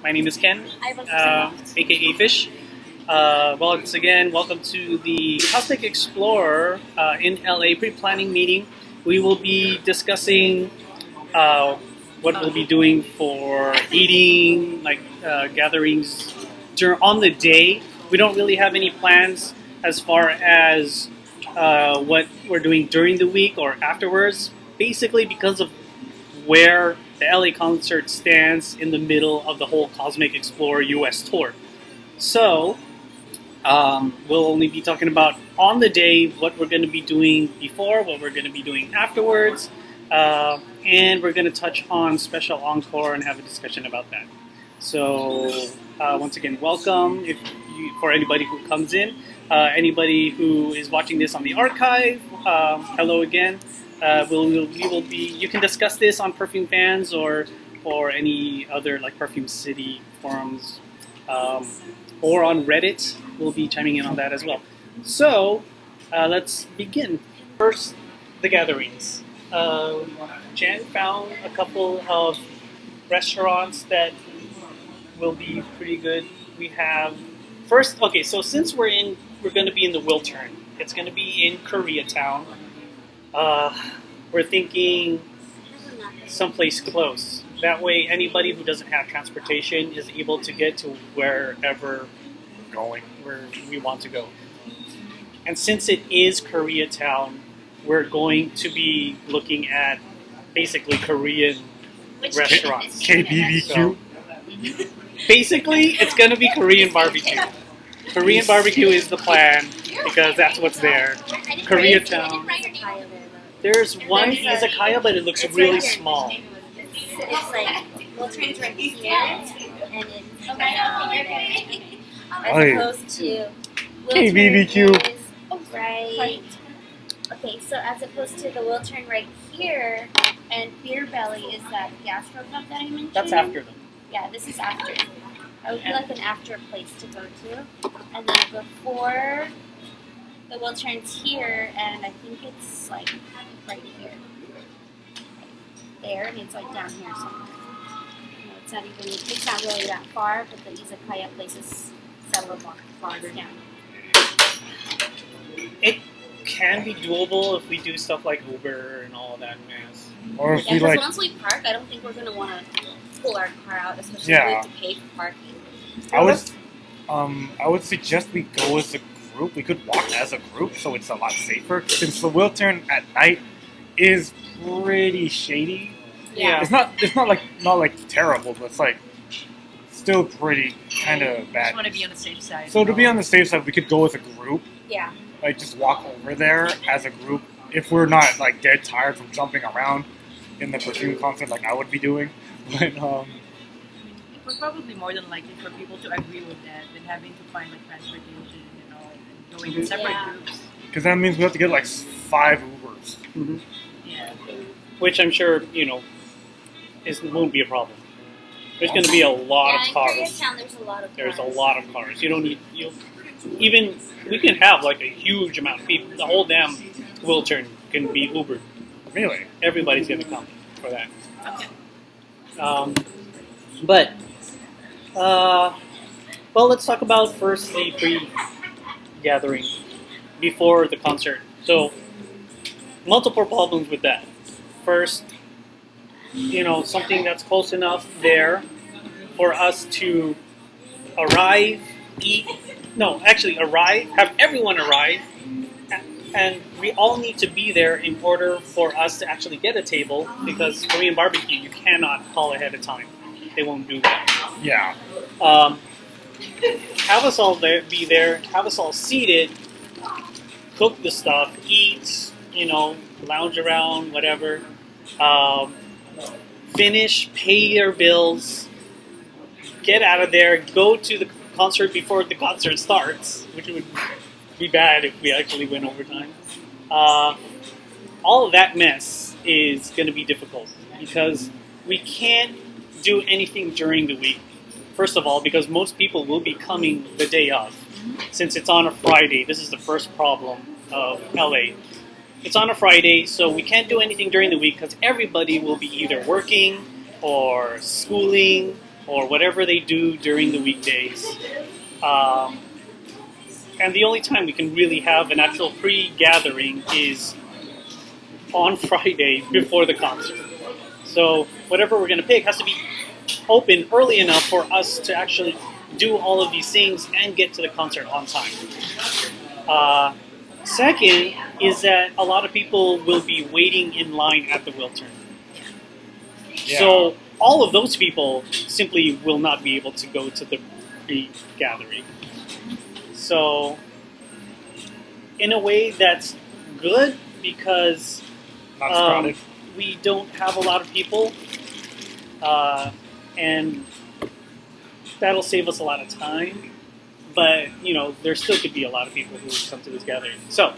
My name is Ken, Uh, aka Fish. Once again, welcome to the Cosmic Explorer in LA pre-planning meeting. We will be discussing uh, what we'll be doing for eating, like gatherings on the day. We don't really have any plans as far as what we're doing during the week or afterwards. Basically, because of where the LA concert stands in the middle of the whole Cosmic Explorer US tour. So, we'll only be talking about on the day what we're going to be doing before, what we're going to be doing afterwards, and we're going to touch on special encore and have a discussion about that. So, once again, welcome for anybody who comes in. Anybody who is watching this on the archive, hello again. We will be. You can discuss this on Perfume Fans or any other like Perfume City forums, or on Reddit. We'll be chiming in on that as well. So let's begin. First, the gatherings. Jan found a couple of restaurants that will be pretty good. We have first. Okay, so since we're going to be in the Wiltern. It's going to be in Koreatown. We're thinking someplace close. That way, anybody who doesn't have transportation is able to get to wherever where we want to go. And since it is Koreatown, we're going to be looking at basically Korean restaurants. KBBQ. So, basically, it's going to be Korean barbecue. Korean barbecue is the plan because that's what's there. Koreatown. There's one izakaya, but it looks really small. It's like Wiltern's right here, and it's as opposed to KBBQ. is right. Okay, so as opposed to the Wiltern right here, and Beer Belly is that gastropub that I mentioned. That's after them. Yeah, this is after. That would be like an after place to go to, and then before the Wiltern's here, and I think it's like right here. There, and it's like down here somewhere. No, it's not really that far, but the izakaya place is several blocks farther down. It can be doable if we do stuff like Uber and all of that mess. Or if Yeah, we because like, once we park, I don't think we're gonna want to pull our car out, especially Yeah. if we have to pay for parking. I would suggest we go as a group. We could walk as a group, so it's a lot safer. Since the Wiltern at night is pretty shady. Yeah. It's not like terrible, but it's like still pretty kind of bad. Just want to be on the safe side. So to be on the safe side, we could go as a group. Yeah. Like just walk over there as a group. If we're not like dead tired from jumping around in the Perfume concert, like I would be doing, but We're probably more than likely for people to agree with that than having to find like transportation, and going in separate Yeah. groups. because that means we have to get like 5 Ubers. Mm-hmm. Yeah. Which I'm sure, won't be a problem. There's going to be a lot of in cars. Koreatown, there's a lot of There's a cars. lot of cars. You don't need, we can have like a huge amount of people. The whole damn Wiltern can be Ubered. Really? Everybody's going to come for that. Okay. But, let's talk about first the pre-gathering before the concert. So, multiple problems with that. First, something that's close enough there for us to arrive, have everyone arrive, and we all need to be there in order for us to actually get a table, because Korean barbecue, you cannot call ahead of time. They won't do that. Yeah. Have us all be there, have us all seated, cook the stuff, eat, lounge around, whatever. Finish, pay your bills, get out of there, go to the concert before the concert starts, which would be bad if we actually went overtime. All of that mess is going to be difficult because we can't do anything during the week. First of all, because most people will be coming the day of. Since it's on a Friday, this is the first problem of LA. It's on a Friday, so we can't do anything during the week because everybody will be either working or schooling or whatever they do during the weekdays. And the only time we can really have an actual pre-gathering is on Friday before the concert. So whatever we're going to pick has to be open early enough for us to actually do all of these things and get to the concert on time. Second is that a lot of people will be waiting in line at the Wiltern. Yeah. So all of those people simply will not be able to go to the pre-gathering. So in a way that's good because Not as crowded. we don't have a lot of people, and that'll save us a lot of time. But there still could be a lot of people who come to this gathering. So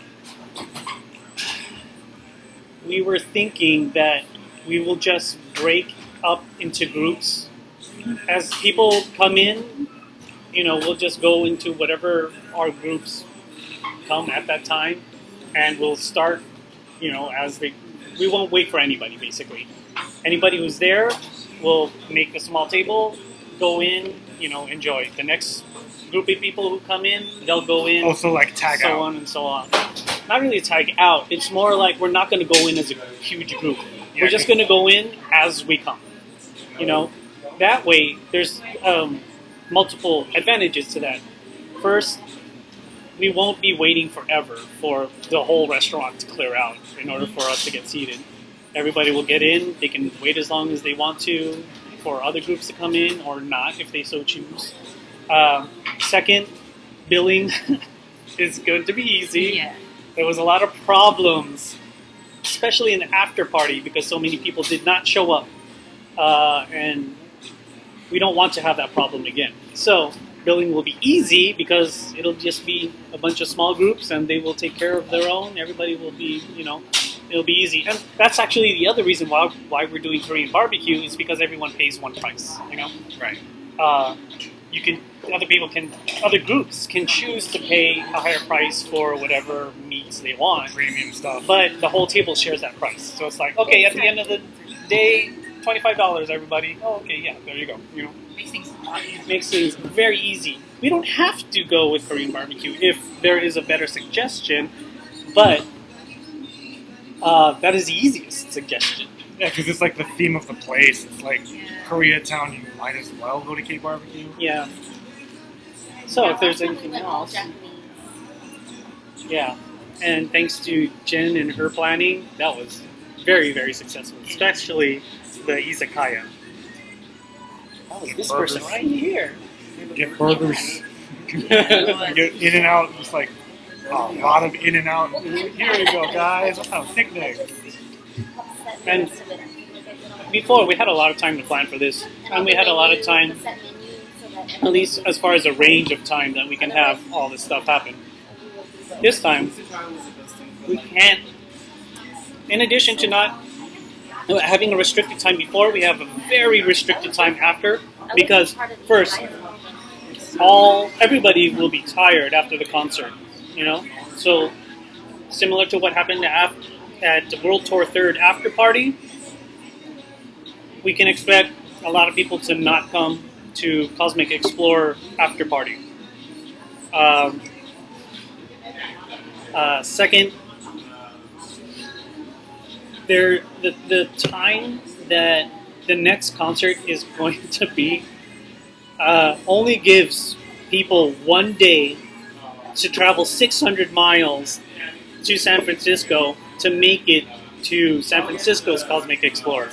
we were thinking that we will just break up into groups as people come in. We'll just go into whatever our groups come at that time, and we'll start. We won't wait for anybody. Basically, anybody who's there, we'll make a small table, go in, enjoy. The next group of people who come in, they'll go in. Also, like tag so out. on and so on. Not really tag out. It's more like we're not going to go in as a huge group. Yeah, We're just going to go in as we come. That way there's multiple advantages to that. First, we won't be waiting forever for the whole restaurant to clear out in order for us to get seated. Everybody will get in. They can wait as long as they want to for other groups to come in or not if they so choose. Second, billing is going to be easy. Yeah. There was a lot of problems, especially in the after party, because so many people did not show up. And we don't want to have that problem again. So billing will be easy because it'll just be a bunch of small groups and they will take care of their own. Everybody will be, it'll be easy. And that's actually the other reason why we're doing Korean barbecue is because everyone pays one price, Right. Other groups can choose to pay a higher price for whatever meats they want, Premium stuff. but the whole table shares that price. So it's like, okay, at the end of the day, $25, everybody. Oh, okay, yeah, there you go. Makes things a lot easier. Makes things very easy. We don't have to go with Korean barbecue if there is a better suggestion, but that is the easiest suggestion. Yeah, because it's like the theme of the place. It's like Koreatown, you might as well go to K Barbecue. Yeah. So if there's last time we anything went all else, Japanese. yeah. And thanks to Jen and her planning, that was very, very successful, especially the izakaya. That was this Burgers. person right here. Get burgers. Yeah. Get in and out, just like a lot of in and out. Here you go, guys. Oh, picnic. And before, we had a lot of time to plan for this, and we had a lot of time, at least as far as a range of time that we can have all this stuff happen. This time, we can't. In addition to not having a restricted time before, we have a very restricted time after, because first, everybody will be tired after the concert, So, similar to what happened at the World Tour 3rd after party, we can expect a lot of people to not come to Cosmic Explorer after party. Second, the time that the next concert is going to be only gives people 1 day to travel 600 miles to San Francisco to make it to San Francisco's Cosmic Explorer.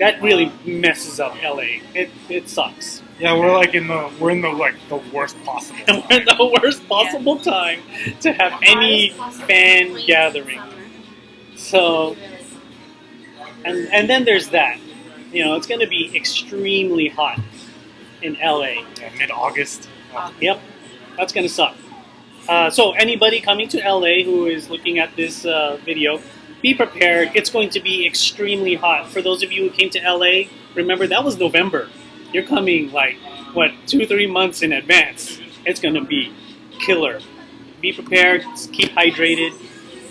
That really messes up LA. It sucks. Yeah, we're in the worst possible And we're in time. the worst possible time to have any fan gathering. So, and then there's that. It's going to be extremely hot in LA. Yeah, mid-August. Yep, that's going to suck. So anybody coming to LA who is looking at this video, be prepared. It's going to be extremely hot. For those of you who came to LA, remember that was November. You're coming 2-3 months in advance. It's going to be killer. Be prepared. Keep hydrated.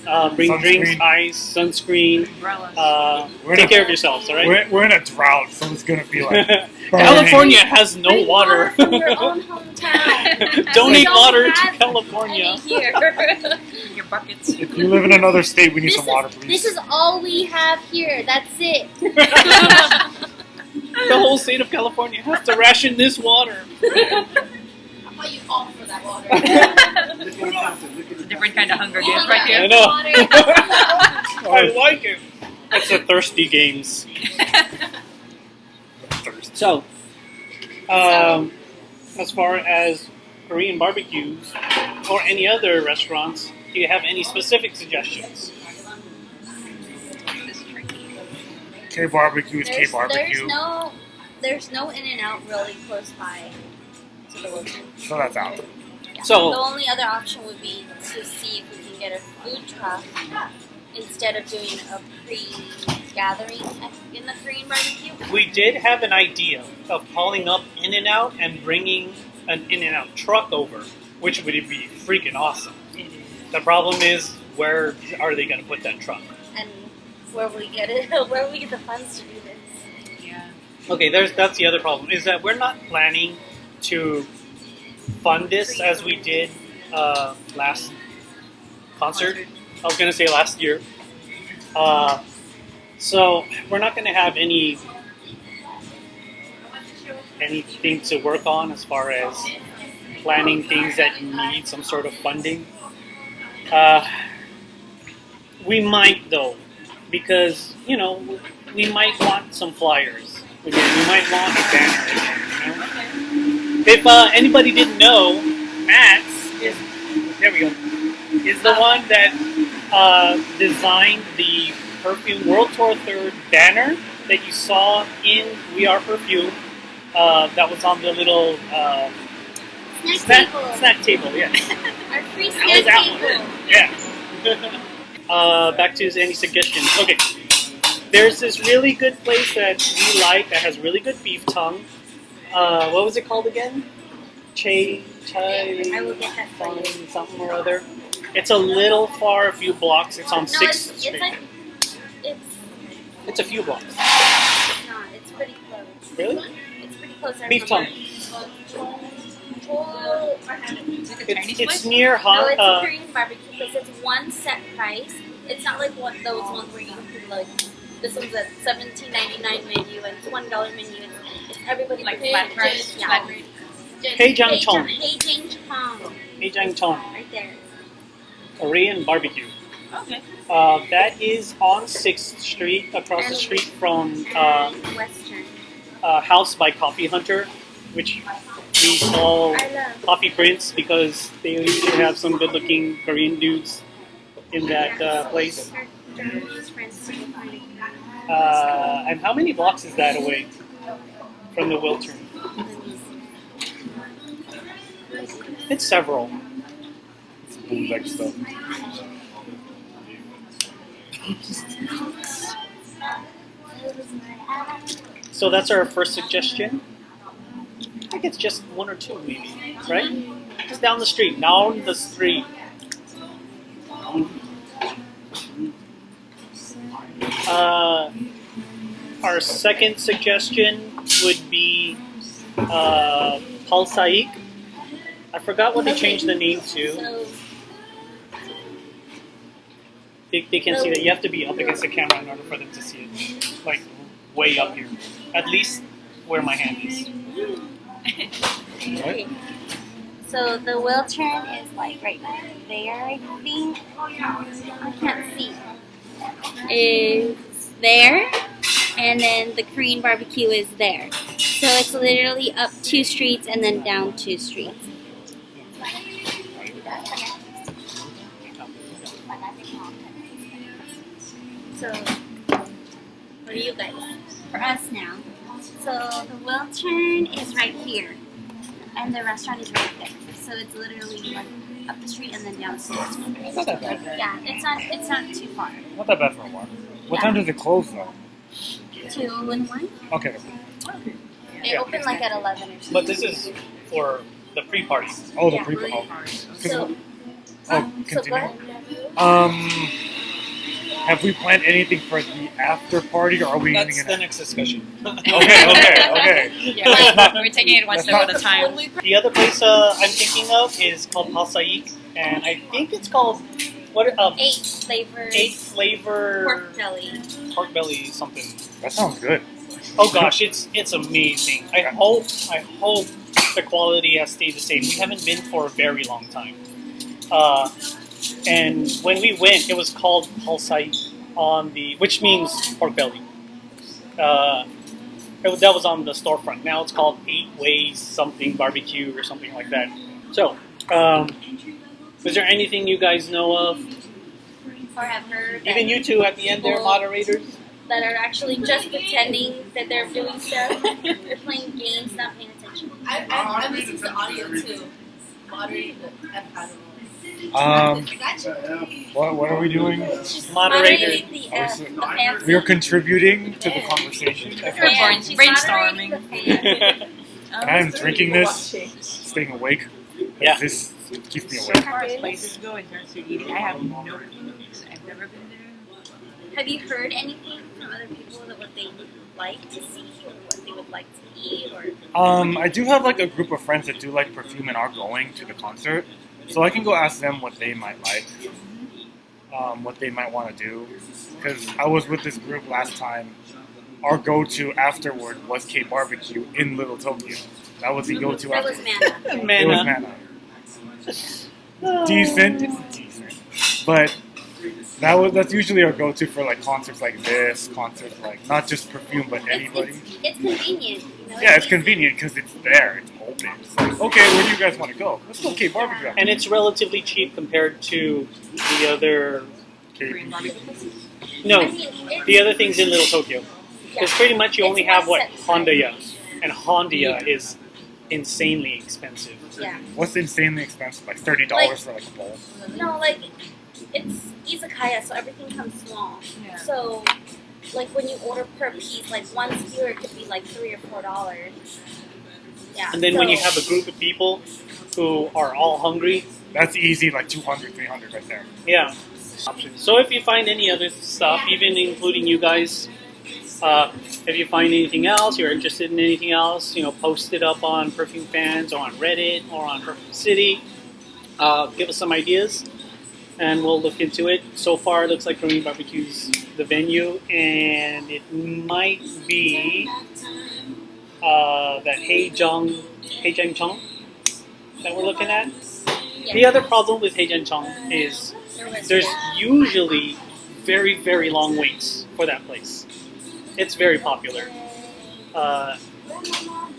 Bring drinks, Sunscreen. ice, sunscreen. Umbrellas. Take care of yourselves, all right? We're in a drought, so it's gonna be like California has no Bring water. from your own hometown. Donate We don't water to have California. any here. Your buckets. If you live in another state, we need This some water, is, please. this is all we have here. That's it. The whole state of California has to ration this water. How about you all for that water? It's a different kind of Hunger Yeah, Games right I here. know. Water. I like it. It's a thirsty games. So, as far as Korean barbecues or any other restaurants, do you have any specific suggestions? This is tricky. K barbecue is K barbecue. There's no In-N-Out really close by to the Wilton. So that's out. Yeah. So- the only other option would be to see if we can get a food truck instead of doing a pre-gathering in the Korean barbecue. We did have an idea of calling up In-N-Out and bringing an In-N-Out truck over, which would be freaking awesome. It is. The problem is, where are they going to put that truck? And where we get it, where we get the funds to do this. Yeah. Okay, that's the other problem, is that we're not planning to fund this as we did last concert. I was going to say last year. So we're not going to have anything to work on as far as planning things that need some sort of funding. We might though, because we might want some flyers. Again, we might want a banner again. If anybody didn't know, Max is the one that designed the Perfume World Tour 3rd banner that you saw in We Are Perfume. That was on the little snack table. Yeah. Our free That was snack that table. one. Yeah. Back to any suggestions. Okay. There's this really good place that we like that has really good beef tongue. What was it called again? I will get that for you. Something or other. It's a little far, a few blocks. It's on 6th Street. It's a few blocks. It's not. It's pretty close. Really? It's pretty close. I Beef tongue. remember. Is it a Chinese It's place? near No, Han. it's a Korean barbecue because it's one set price. It's not like those ones where you can like this one's a $17.99 menu and $1 menu. It's everybody Like pays. flat price? Yeah. Flat rate? Haejangcheon. Haejangcheon. Haejangcheon. Right there. Korean barbecue. Okay. That is on 6th Street, across the street from And Western. House by Coffee Hunter, which we call I love. Coffee Prince because they usually have some good-looking Korean dudes in that place. And how many blocks is that away from the Wiltern? It's several. It's bootleg stuff. So that's our first suggestion. I think it's just one or two, maybe, right? Just down the street. Down the street. Our second suggestion would be Palsaik. I forgot what they changed the name to. So, They can't see that. You have to be up against the camera in order for them to see it. Like, way up here. At least where my hand is. okay. So the Wiltern is like right there, I think. I can't see. Is there, and then the Korean barbecue is there. So it's literally up 2 streets and then down 2 streets. So, for you guys, for us now. So the Wiltern is right here, and the restaurant is right there. So it's literally like up the street and then down the street. It's not that bad. Yeah, it's not too far. Not that bad for a walk. What Yeah. time does it close though? 2 and 1. Okay. They Yeah. open like at 11 or something. But this is for the pre-party. Oh, the Yeah. pre. Oh, So, oh, so go continue. ahead. Have we planned anything for the after party, or are we That's ending the it? next discussion. Okay. Yeah, we're taking it one That's step not- at a time. The other place I'm thinking of is called Pasaik, and I think it's called what? 8 flavors. 8 flavor Pork belly. pork belly something. That sounds good. Oh gosh, it's amazing. I hope the quality has stayed the same. We haven't been for a very long time. And when we went, it was called Pasaik which means pork belly. That was on the storefront. Now it's called 8 Ways something barbecue or something like that. So, is there anything you guys know of? Or have heard that Even you two at the end, there, people moderators. that are actually just pretending that they're doing stuff. They're playing games, not paying attention. I listened to the audio too. Moderating the F out of Gotcha. What are we doing? She's Moderator. moderating the F, the fancy. We are contributing to the conversation. fan. She's Brainstorming. moderating the fan. And I'm drinking this, staying awake. Yeah. This keeps me So awake. far as places go in terms of eating, I have no clues. I've never been there. Have you heard anything from other people that what they would like to see or what they would like to eat or? I do have like a group of friends that do like perfume and are going to the concert, so I can go ask them what they might like, what they might want to do. Because I was with this group last time. Our go-to afterward was K barbecue in Little Tokyo. That was the go-to That was after. Mana. It was Mana. Mana. Decent, it's decent, but that's usually our go-to for like concerts like this, concerts like not just perfume but anybody. It's convenient. You know? Yeah, it's convenient because it's there, it's open. It's like, okay, where do you guys want to go? Let's go K barbecue. And it's relatively cheap compared to the other. Korean barbecue. No, I mean, it's, the other things in Little Tokyo. Because pretty much you It's only have one what set Honda, and Honda is insanely expensive. yeah. What's insanely expensive? Like $30 Like- for like a bowl. No, like it's izakaya, so everything comes small. Yeah. So, like when you order per piece, like one skewer could be like $3 or $4. Yeah. And then when you so- have a group of people who are all hungry, That's easy, like 200, 300 right there. yeah. Options. So if you find any other stuff, even including you guys, if you find anything else, you're interested in anything else, post it up on Perfume Fans or on Reddit or on Perfume City. Give us some ideas, and we'll look into it. So far, it looks like Korean Barbecue's the venue, and it might be that Heijangchong that we're looking at. Yeah. The other problem with Heijangchong is there's usually very, very long waits for that place. It's very popular.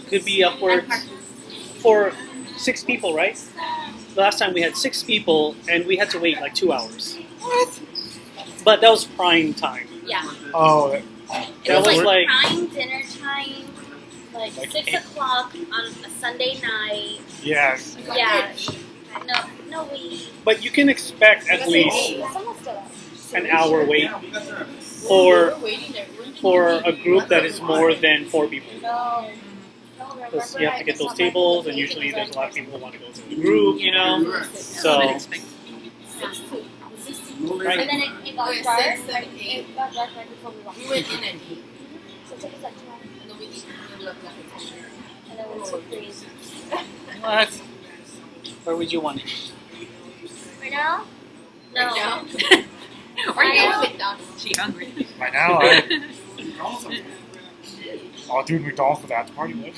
Could be upwards for 6 people, right? Last time we had 6 people and we had to wait like 2 hours. What? But that was prime time. Yeah. Oh, It That was was like- prime dinner time, like Like 6 eight. o'clock on a Sunday night. yeah. Yeah. No, we. But you can expect at least It's almost still up. an hour wait for a group that is more than 4 people. No. Because you have to get those tables, and usually there's a lot of people who want to go to the group, So, right. And then it got Wait, dark. 6, 7, 8. It got dark right before we We walked. went in at 8. So it took us like 2 hours. And then we left at 10. And then we took 3. What? Where would you want it? Right now? No. Right now? Or I you know. McDonald's. she hungry. By now, oh, dude, McDonald's for the after party. What?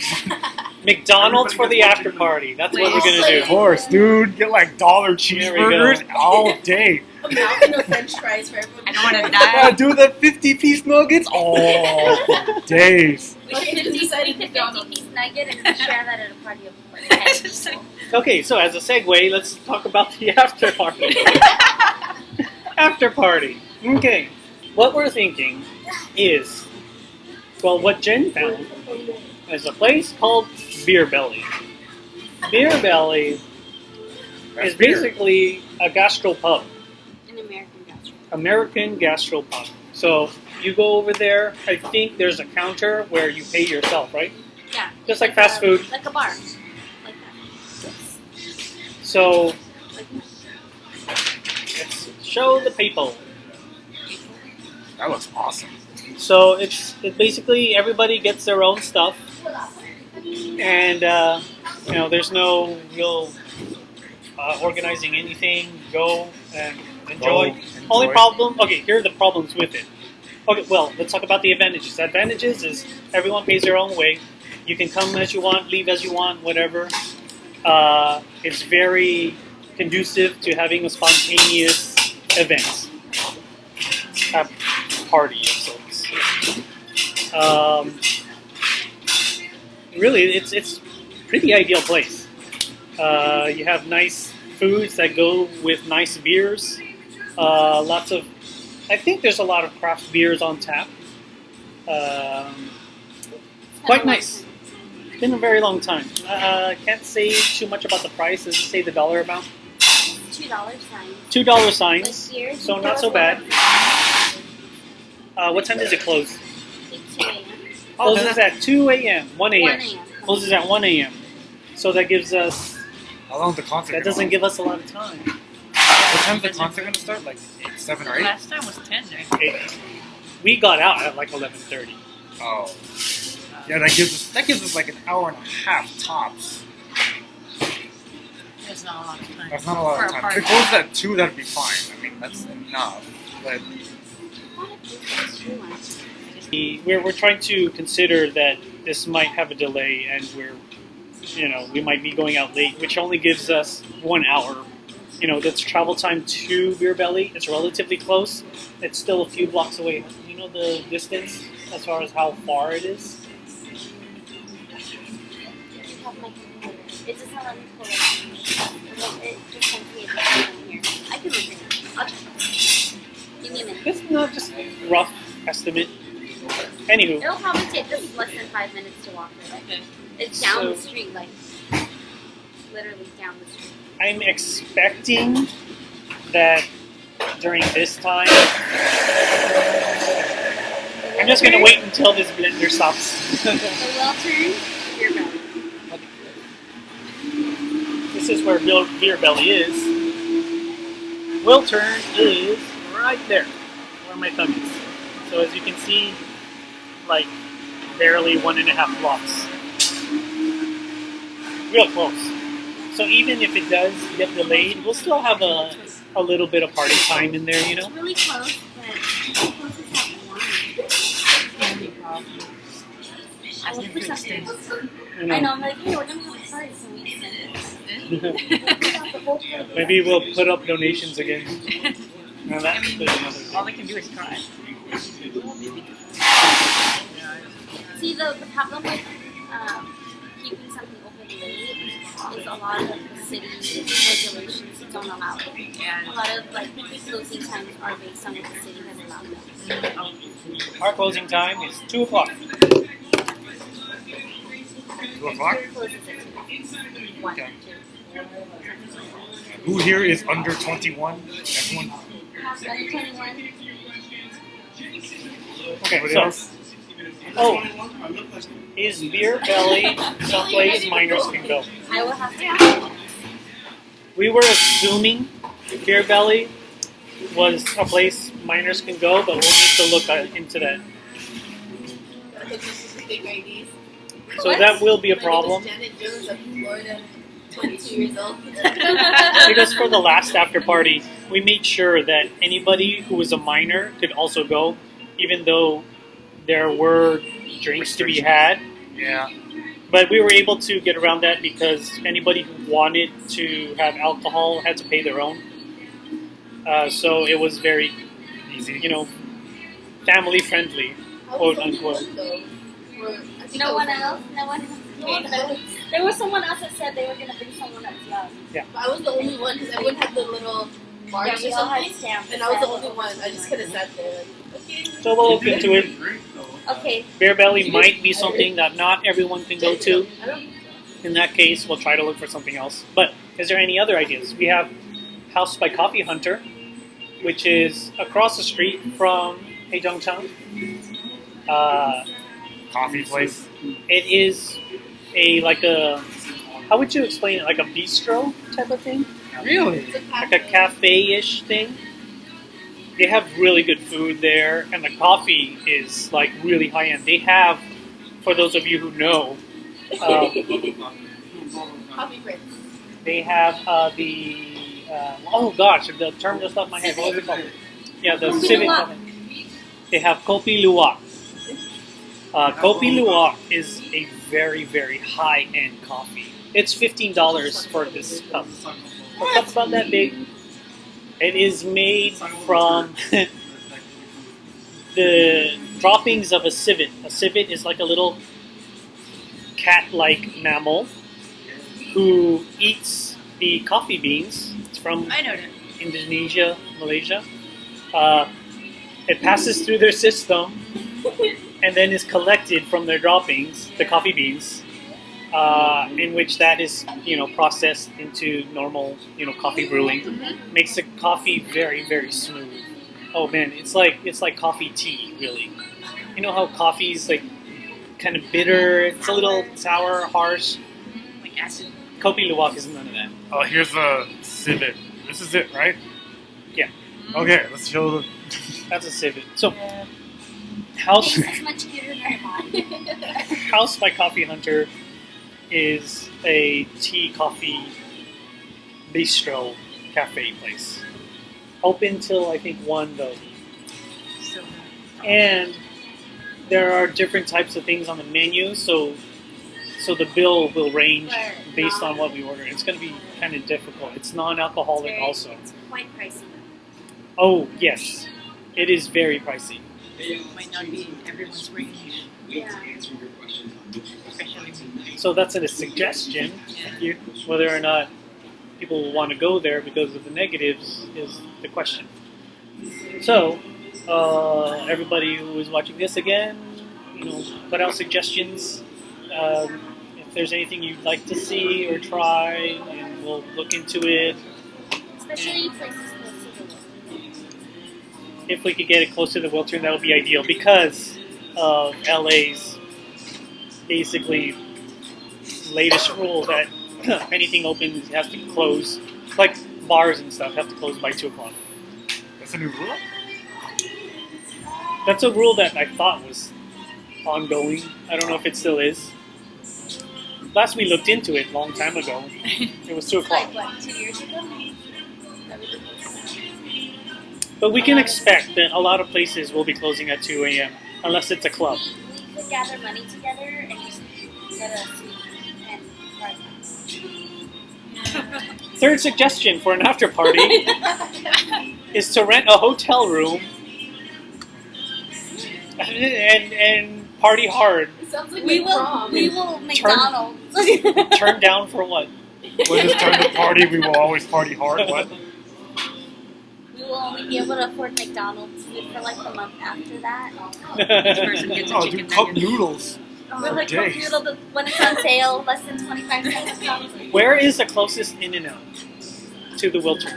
McDonald's for the after party. That's what we're gonna Of do. course, dude. Get like dollar There we cheeseburgers go. all day. A mountain of French fries for everyone. I don't want to Yeah, die. dude, the 50-piece nuggets. Oh, days. We could 50 piece nugget and share that at a party of like 10 people. Okay, so as a segue, let's talk about the after party. After party. Okay. What we're thinking is, well, what Jen found is a place called Beer Belly. Beer Belly That's is beer. basically a gastropub. An American gastro. American gastropub. So you go over there. I think there's a counter where you pay yourself, right? Yeah. Just like fast food. Like a bar. Like that. So Like that. it's Show the people. That looks awesome. So it basically everybody gets their own stuff, and there's no real organizing anything. Go and enjoy. Go, Only enjoy. problem. Okay, here are the problems with it. Okay, well, let's talk about the advantages. The advantages is everyone pays their own way. You can come as you want, leave as you want, whatever. It's very conducive to having a spontaneous event, a party of sorts. Really, it's pretty ideal place. You have nice foods that go with nice beers. Lots of, I think there's a lot of craft beers on tap. Quite nice. It's been a very long time. Can't say too much about the price. Does it say the dollar amount? $2 signs. $2 signs. Like here, So not so bad. What time does it close? It's 2 a.m. Closes at 2 a.m. 1 a.m. 1 a.m. Closes at 1 a.m. So that gives us. How long is the concert? That doesn't give us a lot of time. What time's the concert gonna start? Like 8, 7, or 8? Last time was 10, right? We got out at like 11:30. Oh. Yeah, that gives us like an hour and a half tops. That's not a lot of time. That's not a lot For of a time. party. If it closes at 2, that'd be fine. I mean, that's enough. But We're trying to consider that this might have a delay, and we might be going out late, which only gives us 1 hour. That's travel time to Beer Belly. It's relatively close. It's still a few blocks away. You know the distance as far as how far it is? It does not let me pull it. It just sends me a picture here. I can look at it. I'll check. Give me a minute. It's not just rough estimate. Anywho, It'll probably take us less than 5 minutes to walk there. Okay. It's down So- the street, like literally down the street. I'm expecting that during this time, I'm just gonna wait until this blender stops. The well turn, Beer Belly. This is where Beer Belly is. Wiltern is right there, where my thumb is. So as you can see, like barely 1.5 blocks. Real close. So even if it does get delayed, we'll still have a little bit of party time in there, It's really close, but how close is that one? I look for something. I know, I'm like, hey, we're gonna have a party, so we can Maybe we'll put up donations again. Now that's another All thing. they can do is try. See, the problem with keeping something open late is a lot of the city regulations don't allow it. A Yeah. lot of closing times are based on what the city has allowed them. Our closing time is 2 o'clock. 2 o'clock? Beer closes at 2. 1, Okay. 2. Who here is under 21? Everyone? Under 21. Okay, Everybody so else? is Beer Belly someplace minors can go? I will have to ask. We were assuming Beer Belly was a place minors can go, but we'll have to look into that. So What? that will be a problem. Janet Jones of Florida, 22 years old. Because for the last after party, we made sure that anybody who was a minor could also go, even though there were drinks to be had. Yeah. But we were able to get around that because anybody who wanted to have alcohol had to pay their own. So it was very, Easy. family friendly, quote unquote. No one else? No one else? There was someone else that said they were going to bring someone else. Yeah. I was the only one because everyone had the little marks Yeah, or we all had something. stamps. And I was the only one. I just could have sat there. Like, okay. So we'll look into it. Okay. Beer Belly might be something that not everyone can go to. I don't. In that case, we'll try to look for something else. But is there any other ideas? We have House by Coffee Hunter, which is across the street from Heijongchang. Coffee place. It is how would you explain it? Like a bistro type of thing? Really? It's a Like a cafe-ish thing? they have really good food there, and the coffee is like really high end. They have, for those of you who know, Coffee break. they have oh gosh, the term just off my head. What was it called? Yeah, the Kopi civic. Luwak. They have Kopi Luwak. Kopi Luwak is a very, very high end coffee. It's $15 for this cup. A cup's about that big. It is made from the droppings of a civet. A civet is like a little cat-like mammal who eats the coffee beans. It's from I know that. Indonesia, Malaysia. It passes through their system and then is collected from their droppings, the coffee beans, in which that is, processed into normal, coffee brewing. Makes the coffee very, very smooth. Oh man, it's like coffee tea, really. You know how coffee is like kind of bitter, it's a little sour, harsh. Like acid. Kopi Luwak is none of that. Oh, here's a civet. This is it, right? Yeah. Okay, let's show the. That's a civet. So, Yeah. House It's much cuter than mine. House by Coffee Hunter is a tea, coffee, bistro, cafe place. Open till I think 1 though. So And there are different types of things on the menu, so the bill will range based on what we order. It's going to be kind of difficult. It's non-alcoholic also. It's quite pricey. Oh yes, it is very pricey. it might not be in everyone's range, Yeah. especially me. So that's a suggestion. Yeah. Whether or not people will want to go there because of the negatives is the question. So, everybody who is watching this again, put out suggestions. If there's anything you'd like to see or try, and we'll look into it. Especially places close to the water. If we could get it close to the Wiltern, that would be ideal because of LA's basically latest rule that anything open has to close, like bars and stuff have to close by 2 o'clock. That's a new rule? That's a rule that I thought was ongoing. I don't know if it still is. Last we looked into it a long time ago, it was 2 o'clock. Like what, 2 years ago? But we can expect that a lot of places will be closing at 2 a.m. unless it's a club. We could gather money together and just get a suite and party. Third suggestion for an after party is to rent a hotel room and party hard. It sounds like We my will prom. McDonald's. Turn down for what? When it's time to party, we will always party hard. What? We will only be able to afford McDonald's food for like the month after that. Each person gets a Oh, chicken dude, cup nugget. noodles. We're like days. computer when it's on sale, less than 25 cents. Probably. Where is the closest In-N-Out to the Wiltern?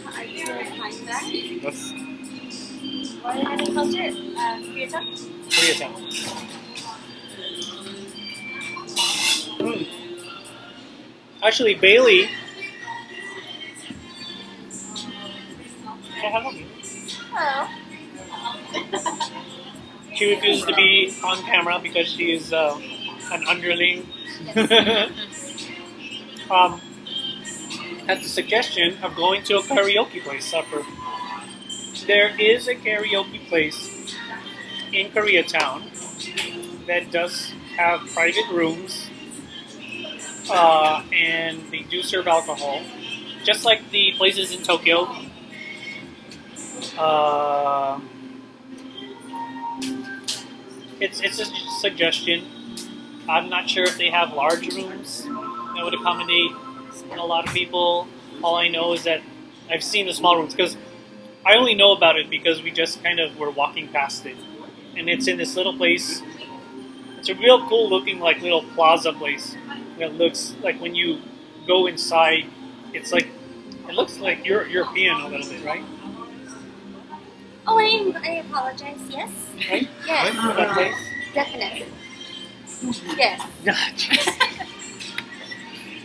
I will find that. That's Or any closer? Koreatown? Koreatown. Actually, Bailey. Hello. She refuses to be on camera because she is an underling. Had the suggestion of going to a karaoke place supper. There is a karaoke place in Koreatown that does have private rooms, and they do serve alcohol, just like the places in Tokyo. It's a suggestion. I'm not sure if they have large rooms that would accommodate a lot of people. All I know is that I've seen the small rooms because I only know about it because we just kind of were walking past it, and it's in this little place. It's a real cool looking like little plaza place that looks like when you go inside, it's like it looks like European a little bit, right? Oh, I apologize. Yes. Right? Yes. That place. Definitely. Yes.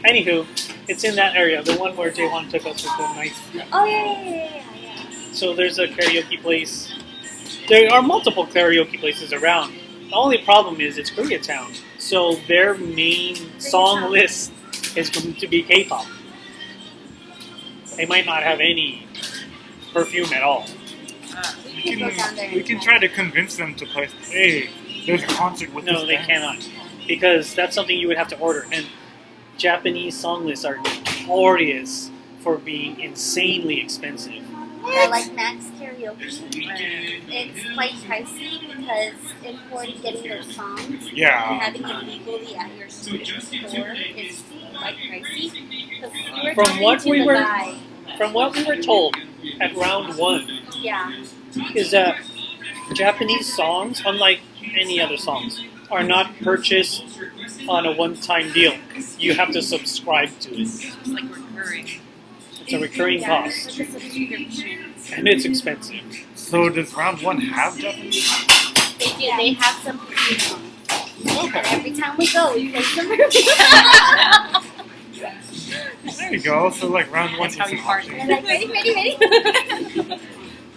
Anywho, it's in that area, the one where Jaewon took us with the nice. Oh yeah. So there's a karaoke place. There are multiple karaoke places around. The only problem is it's Koreatown, so their main song list is going to be K-pop. They might not have any perfume at all. We can go down there. We can try to convince them to play. Hey, there's a concert with No, this they band. cannot, because that's something you would have to order. And Japanese song lists are notorious for being insanely expensive. Yeah, like Max Karaoke. It's quite pricey because importing, getting their songs, and Yeah. having it legally at your store is quite pricey. Because we were From talking what to we the were- guy. From what we were told at round one, Yeah. is that Japanese songs, unlike any other songs, are not purchased on a one-time deal. You have to subscribe to it. It's like recurring. It's a recurring Yeah, cost, it's like a subscription. and it's expensive. So does round one have Japanese? They do. They have some perfume songs. And Okay. every time we go, we play some There you go. So like round one That's is how you an party. option. They're like, ready, ready, ready.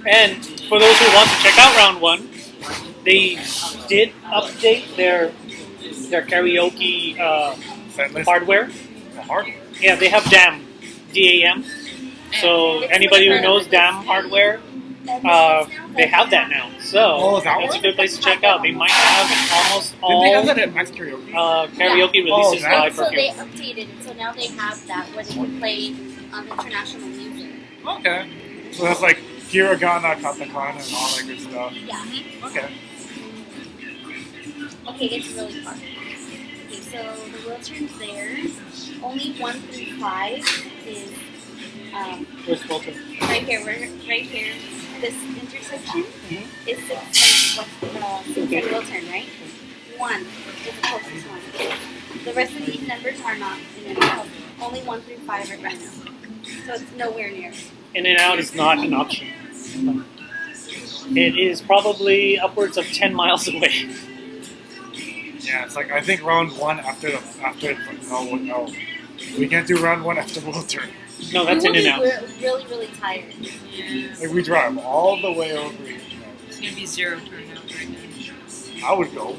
And for those who want to check out round one, they did update their karaoke Set list. hardware. The hardware. Yeah, they have DAM, DAM. So It's anybody who like knows DAM hardware, they have that now. So Oh, is that that's a what? good place to check out. They might have almost Did they have all that at Max Karaoke? karaoke Yeah. releases Oh, by So they Perfume. updated it. So now they have that where they can play international music. Okay. So that's like hiragana, katakana, and all that good stuff. Yeah. Okay. Okay, it's really fun. Okay, so the wheelchair's there. Only 1 through 5 is Where's Walter? right here. Right here. This intersection is 6 and wheelchair, right? 1 is the closest one. The rest of these numbers are not in and out. Only 1 through 5 are right now. So it's nowhere near. In and out is not an option. It is probably upwards of 10 miles away. Yeah, it's like I think round one after no, we can't do round one after Walter. No, that's in and out. We're really, really tired. Yeah. Like we drive all the way over here. It's gonna be zero turnout right now. I would go.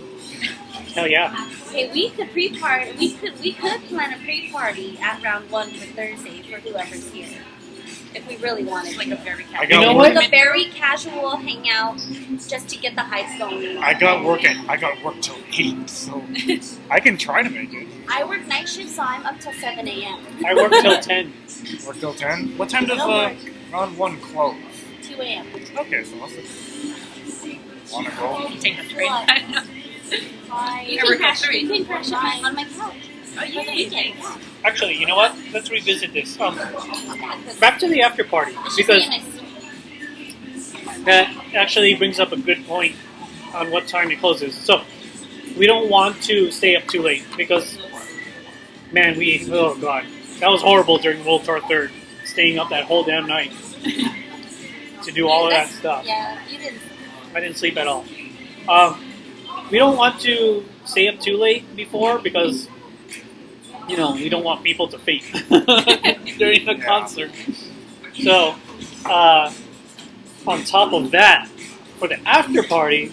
Hell yeah. Okay, we could pre-party. We could plan a pre-party at round 1 for Thursday for whoever's here, if we really wanted. It's like a very I casual. got You know work. what? Like a very casual hangout, just to get the hype going. I got work till 8, so I can try to make it. I work night shift, so I'm up till 7 a.m. I work till 10. Work till 10. What time does Don't work. round one close? 2 a.m. Okay, so let's wanna go. Take the train. What? You Never can crash. got You can crash on my couch. Oh, For the yay, weekend. thanks. Actually, you know what? Let's revisit this. Yeah, 'cause Back to the after party, it's just me because and my sister. that actually brings up a good point on what time it closes. So, we don't want to stay up too late because, man, oh god, that was horrible during World War III, staying up that whole damn night to do all of that stuff. Yeah, you didn't. I didn't sleep at all. We don't want to stay up too late before because, you know, we don't want people to faint during the Yeah. concert. So, on top of that, for the after party,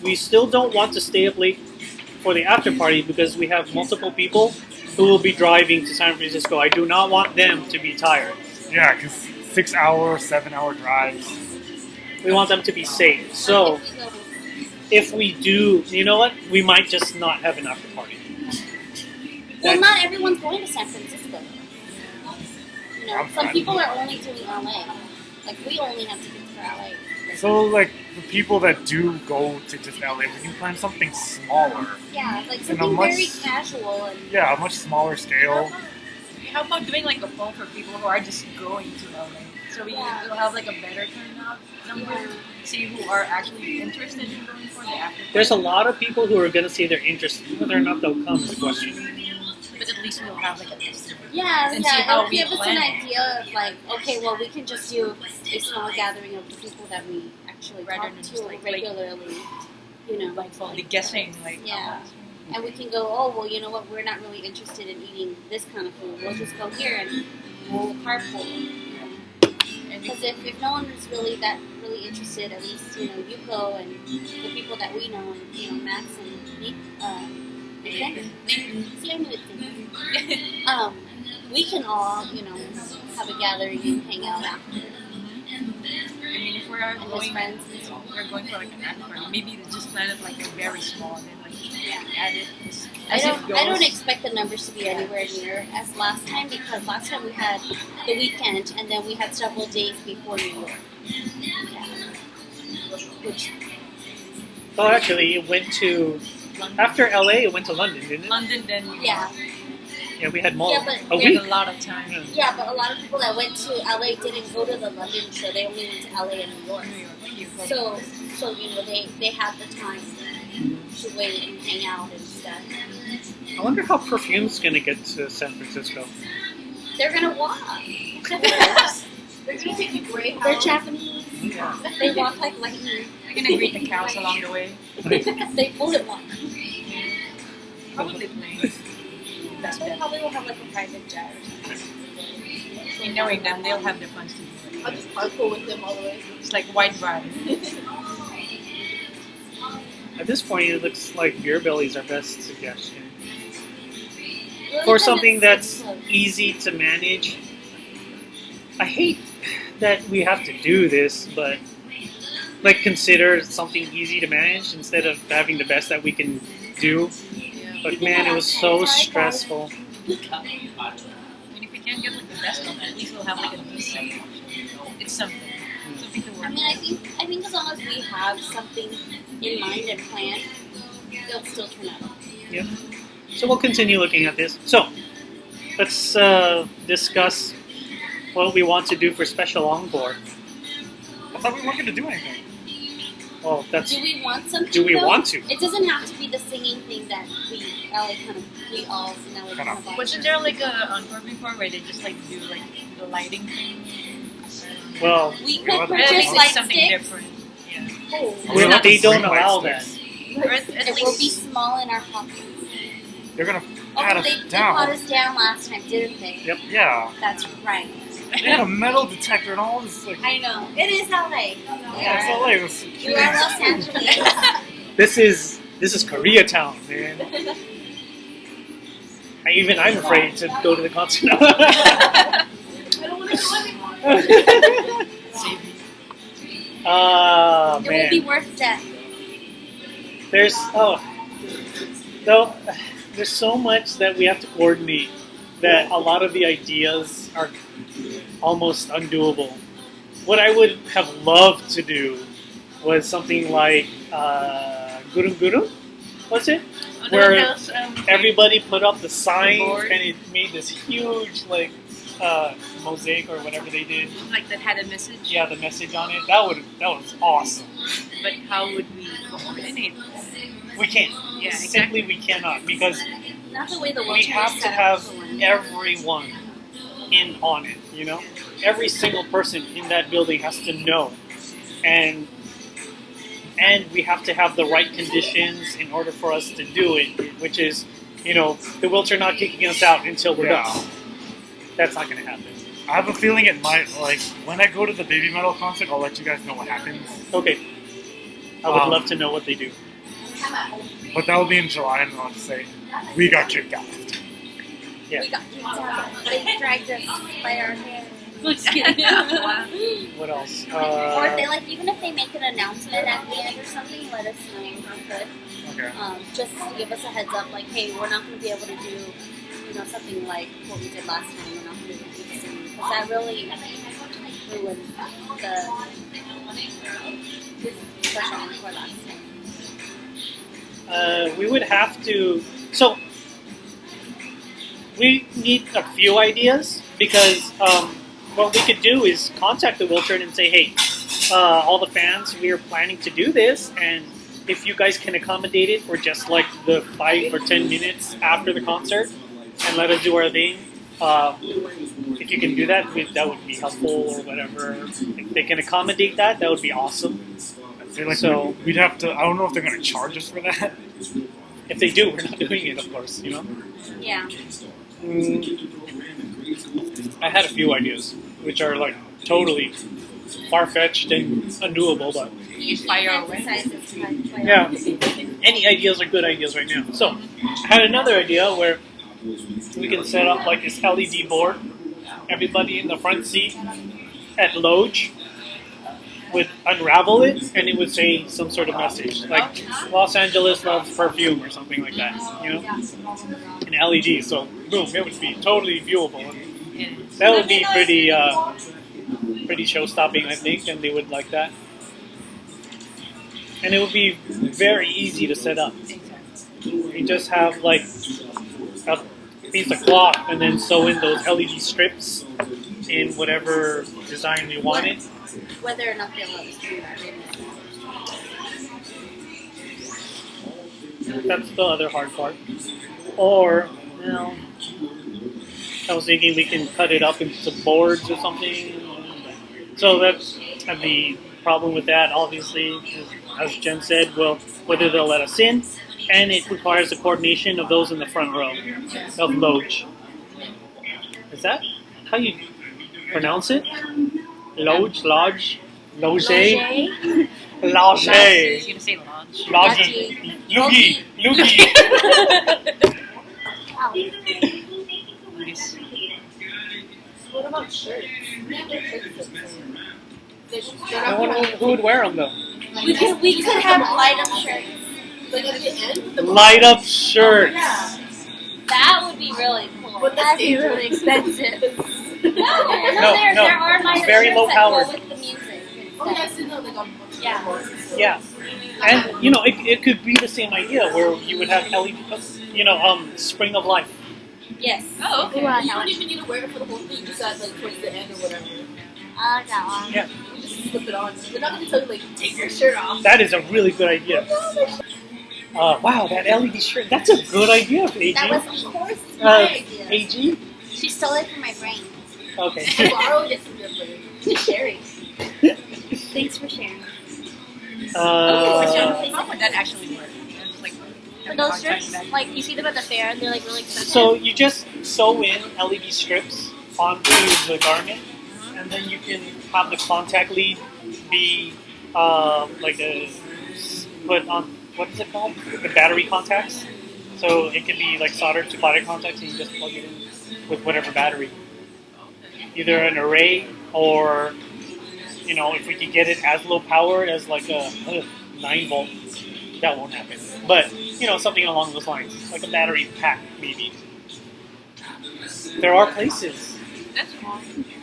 we still don't want to stay up late for the after party because we have multiple people who will be driving to San Francisco. I do not want them to be tired. Yeah, because 6 hour, 7 hour drives. We want them to be safe. So, if we do, you know what? We might just not have an after party. Well, not everyone's going to San Francisco. You know, I'm some fine. people are only doing LA. Like, we only have tickets for LA. So like the people that do go to just LA, we can plan something smaller. Yeah, like And a something much- very casual and Yeah, a much smaller scale. How about doing like a poll for people who are just going to LA? So we Yeah. will have like a better turnout number. Yeah. See who are actually interested in going for the after. There's a lot of people who are going to say they're interested. Whether or not they'll come is a question. But at least we'll have like a list. yeah, And see yeah. how It'll we give us plan an it. idea of like, okay, well, we can just do a small gathering of the people that we actually Rather talk than to just, like, regularly. You know, Like fully guessing like Yeah. and we can go, oh, well, you know what? We're not really interested in eating this kind of food. We'll just go here and we'll carpool. You know. And Because if no one is really interested, at least Yuko and the people that we know, and Max and Nick, Nathan. See, I knew it. We can all have a gathering and hang out after. I mean, if we're And his going, friends. we're going for like an after party, maybe just plan it like a very small, then like add it I as it don't goes. expect the numbers to be anywhere near as last time, because last time we had the weekend and then we had several days before New York. Yeah. Which Well, actually, it went to after LA. It went to London, didn't it? London, then yeah. Yeah, we had more. Yeah, but a we week. had a lot of time. Yeah. Yeah, but a lot of people that went to LA didn't go to the London show. They only went to LA and New York. New York. So they had the time to wait and hang out and stuff. I wonder how Perfume's gonna get to San Francisco. They're gonna walk. They're gonna take the Greyhound. They're Japanese. Yeah. They walk like lightning. We're gonna greet the cows along the way. They bullet walk. Probably planes. That's They better. probably will have like a private jet or something. And knowing them, they'll have their fun too. I'll just carpool with them all the way. It's like white ride. At this point, it looks like Beer Belly's our best suggestion Really, for because something it's that's so close. easy to manage. I hate that we have to do this, but like consider something easy to manage instead of having the best that we can do. Yeah. But man, it was so stressful. I mean, if we can't get like the best one, at least we'll have like a decent option. It's something. Something to work I mean, I think as long as we have something in mind and planned, they'll still turn out. Yep. So we'll continue looking at this. So let's discuss what we want to do for special encore. I thought we weren't going to do anything. Well, that's Do we want something? do we though? want to? It doesn't have to be the singing thing that we all Wasn't there like a encore before where they just like do like the lighting thing? Well, We Well, could at At purchase least light it's something sticks. different. Yeah. Oh. well, not they the don't green light allow that. sticks. Or at It will be least small in our pockets. They're going to Oh, pat but us they caught down. us down last time, didn't they? Yep. Yeah. That's right. They had a metal detector and all this. Like, I know. It is LA. yeah, it's LA. It was We are Los Angeles. This is Koreatown, man. I'm afraid to go to the concert. I don't want to go anymore. save me. Ah, It will be man. worth death. There's so much that we have to coordinate that a lot of the ideas are almost undoable. What I would have loved to do was something like Gurum Gurum, was it? Where Those, everybody put up the signs board. and it made this huge mosaic or whatever they did. like that had a message. Yeah, the message on it. That was awesome. But how would we coordinate? We can't. Yeah, Simply exactly. we cannot because Not the way the we wheelchair have is to set have up for one. everyone in on it. Every single person in that building has to know, and we have to have the right conditions in order for us to do it. Which is, the wheelchair not kicking us out until we're Yeah. done. That's not going to happen. I have a feeling it might, like, when I go to the Baby Metal concert, I'll let you guys know what happens. Okay, I would Um, love to know what they do. But that will be in July, and I'll just say, we got kicked out. Yeah. We got kicked out. They dragged us by our hair. Just kidding. What else? Or if they even if they make an announcement at the end or something, let us know if you could. Okay. Just give us a heads up, like, hey, we're not going to be able to do, something like what we did last time. We're not going to be able to do the singing. Because that really ruined the special encore last time. We would have to. So we need a few ideas because what we could do is contact the Wiltern and say, hey, all the fans, we are planning to do this, and if you guys can accommodate it for just like the 5 or 10 minutes after the concert and let us do our thing. If you can do that, that would be helpful or whatever. If they can accommodate that, that would be awesome. I'd say, like, So- we'd have to, I don't know if they're going to charge us for that. If they do, we're not doing it, of course, Yeah. I had a few ideas, which are like totally far-fetched and undoable, but You fire away. yeah, any ideas are good ideas right now. So, I had another idea where we can set up like this LED board. Everybody in the front seat at Loge would unravel it, and it would say some sort of message, like Los Angeles loves perfume or something like that, you know, an LED. So, boom, it would be totally viewable. That would be pretty show-stopping, I think, and they would like that. And it would be very easy to set up. You just have like a piece of cloth and then sew in those LED strips in whatever design you want it. Whether or not they let us do that. That's the other hard part. Or, you know, I was thinking we can cut it up into boards or something. So that's the problem with that, obviously, is, as Jen said, well, whether they'll let us in, and it requires the coordination of those in the front row of Loge. Is that how you pronounce it? Loge, Lodge, Loge, Loge? Loge, He's gonna say launch. Loge, Lugi, Lugi. Nice. What about shirts? I wonder who would wear them though. We could have light up shirts. Like at the end? The Light up shirts. Yeah. That would be really cool. But That'd be really expensive. No, No, there are light up very shirts low that powered. go with the music. Oh, yeah, I see that like on Yeah. Yeah, and you know it could be the same idea where you would have LED, Spring of Life. Yes. Oh, okay. Ooh, You don't even need to wear it for the whole thing. You just add like towards the end or whatever. I like that one. Yeah, You just slip it on. They're not gonna tell you like take your shirt off. that is a really good idea. Wow, that LED shirt. That's a good idea, AG. That was, of course, my idea. AG? She stole it from my brain. Okay. Borrow it from your brain. Just sharing. Thanks for sharing. How would that actually work? Just, like, For those shirts, like you see them at the fair, and they're like really expensive. So you just sew in LED strips onto the garment, and then you can have the contact lead be put on, what is it called? The battery contacts. So it can be like soldered to battery contacts, and you just plug it in with whatever battery. Either an array or, if we could get it as low powered as like a 9 volt, that won't happen. But, something along those lines, like a battery pack maybe. There are places. That's cool.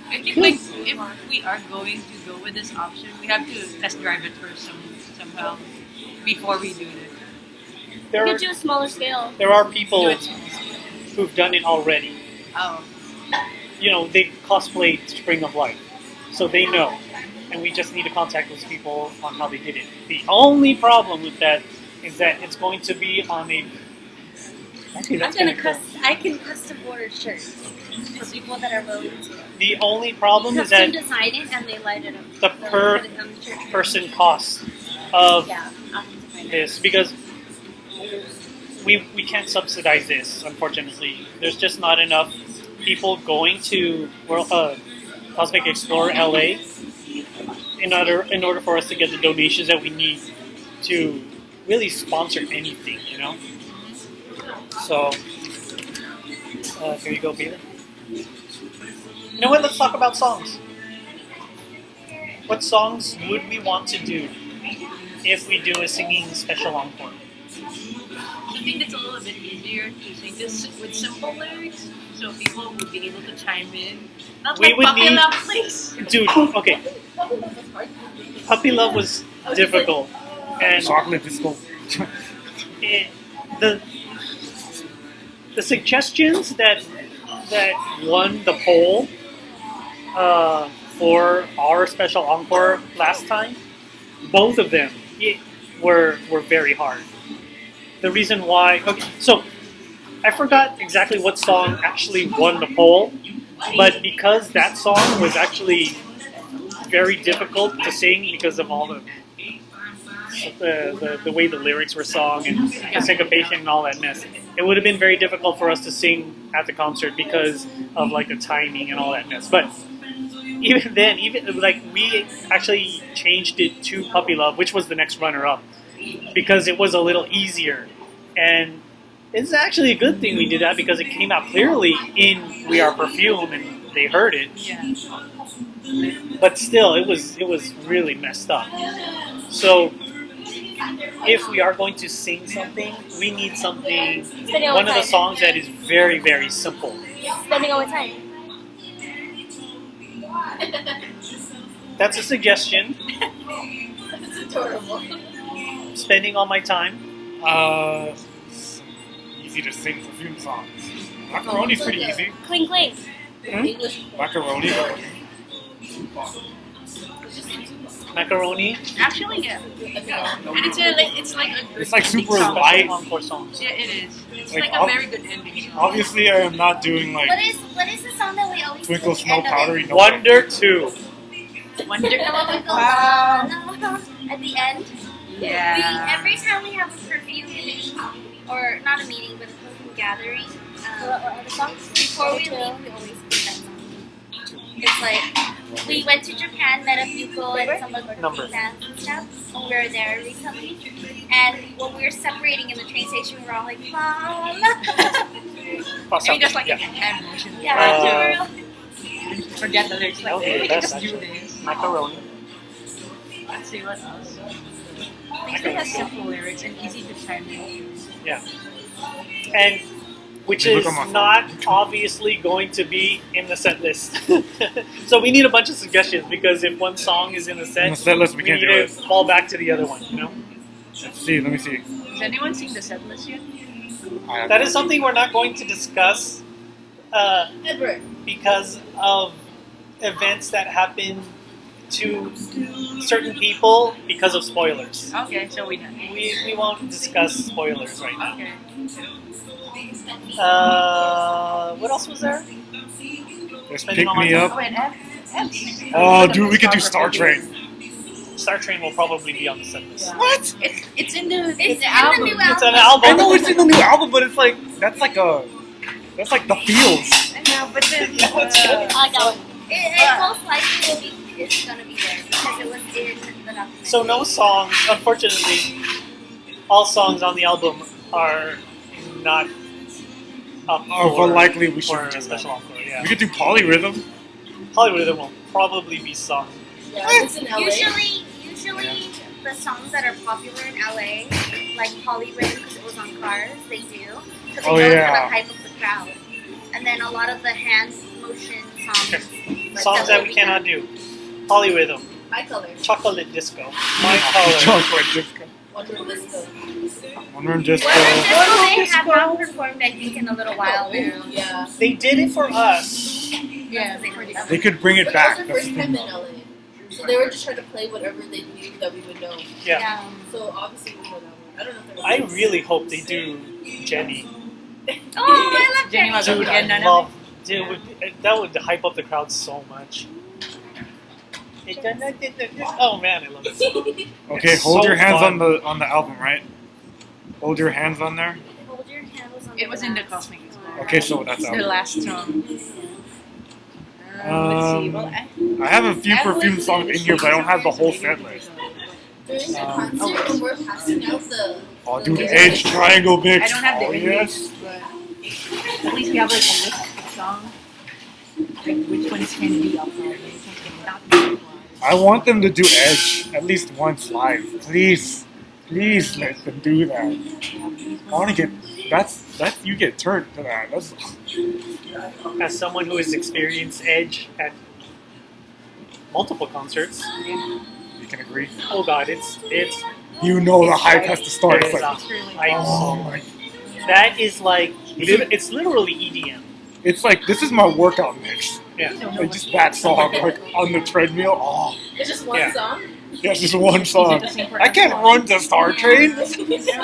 I think like if we are going to go with this option, we have to test drive it first somehow before we do it. There You are, could do a smaller scale. there are Do people it. who've done it already. Oh. They cosplayed Spring of Life, so they know. And we just need to contact those people on how they did it. The only problem with that is that it's going to be on a. Actually, that's kinda cool. I can custom order shirts for people that are willing to. The only problem is Custom that design it and they light it up. the So per put it on the shirt. person cost of Yeah, I'll have to find this, because we can't subsidize this, unfortunately. There's just not enough people going to Cosmic Explorer LA in order for us to get the donations that we need to really sponsor anything, So, here you go, Peter. You know what? Let's talk about songs. What songs would we want to do if we do a singing special encore? I think it's a little bit easier to sing this with simple lyrics, so people would be able to chime in. Not We like would Puppy need- Love, please. Dude, okay. Puppy Love was difficult. And Chocolate disco. the suggestions that won the poll for our special encore last time, both of them were very hard. The reason why, okay, so I forgot exactly what song actually won the poll, but because that song was actually very difficult to sing because of all the way the lyrics were sung and the syncopation and all that mess, it would have been very difficult for us to sing at the concert because of like the timing and all that mess. But even then, even like we actually changed it to Puppy Love, which was the next runner-up, because it was a little easier, and it's actually a good thing we did that because it came out clearly in We Are Perfume, and they heard it. Yeah. But still, it was really messed up. So if we are going to sing something, we need something. Spending all One the of the time. songs that is very, very simple. Spending all the time. That's a suggestion. It's adorable. Spending all my time. Easy to sing perfume songs. Macaroni's pretty easy. Clink clink. English. Macaroni. Macaroni. Actually, yeah. And it's like a good It's like ending super song. light. Encore songs. Yeah, it is. It's Like, like a very good ending song. Obviously, I am not doing like What is the song that we always Twinkle sing at Snow the end of Powdery. it? No. Wonder 2. Wonder. Wow. At the end. Yeah. Every time we have a perfume meeting, or not a meeting, but a perfume gathering, before we leave, we always sing that song. It's like, we went to Japan, met a people and some of the Number. fans and stuff. We were there recently. And when we were separating in the train station, we were all like, la, la. Maybe just like yeah. a hand motion. Yeah, Forget the lyrics. Like, Okay, we can that's just do actually- this. Macaroni. Let's see what else. Basically has simple lyrics and easy to chime in. Yeah. And which Look is on my phone. not obviously going to be in the set list. So we need a bunch of suggestions because if one song is in the set, In the set list, we we can't need do to it. fall back to the other one, you know? Let's see. Let me see. Has anyone seen the set list yet? That is something we're not going to discuss Ever. because of events that happen to certain people because of spoilers. Okay, so we done. We won't discuss spoilers right now. Okay. What else was there? Let's Spending pick all my me time. Oh, up. and F. Oh, dude, we could do Star Train. Star Train will probably be on the set list. What? It's in the It's in the album. new It's an album. album. I know it's in the new album, but it's like that's like the feels. I know, but then I got it. It most likely it's gonna be there because it was in the documentary. So no songs, unfortunately, all songs on the album are not up Oh, for, but likely we for should a do special that. encore. Yeah, We could do polyrhythm. Hollywood will probably be sung. Yeah, it's in LA. Usually the songs that are popular in LA, like Polyrhythm because it was on Cars, they do. Because Oh, they know it's yeah. gonna hype up the crowd. And then a lot of the hand motion songs. like Songs that we Weeknd. cannot do. Polyrhythm, My color. Chocolate Disco, My Color. Chocolate disco. Wonder Disco. One room disco. Wonder Disco they have not performed I think in a little while now. Yeah. They did it for us. Yeah, they heard it. They could bring it But back. that was That's the the first time thing. in LA. So they were just trying to play whatever they knew that we would know. Yeah. So obviously we know that one. I don't know if I there was really hope they do Jenny. Oh, I love Jenny Jenny. was Dude, Yeah, I none of love. Dude, that would hype up the crowd so much. Oh man, I love it. Okay, It's hold so your hands fun. on the album, right? Hold your hands on there. Hold your candles on it was in the glass. Cosmic Explorer. Okay, so that's It's out. the last song. Let's see. Well, I have a few I perfume would- songs in here, but I don't have the whole set list. during the Um, concert when we're passing out the. Oh, dude, Edge Triangle Mix. I don't have the Oh, image, yes. but at least we have like a list of songs. Like which ones can be uploaded, which ones cannot be uploaded. I want them to do Edge at least once live. Please. Please let them do that. I want to get. That's you get turned to that. That's As someone who has experienced Edge at multiple concerts, you can agree. oh god, it's You know the hype has to start. It It's is like, hype so oh much. my. That is like it's literally E EDM. It's like this is my workout mix. Yeah. Like just that song, like on the treadmill. Oh, It's just one Yeah. song. yeah, just one song. Easy to sing for I can't everyone. run to Star Train. I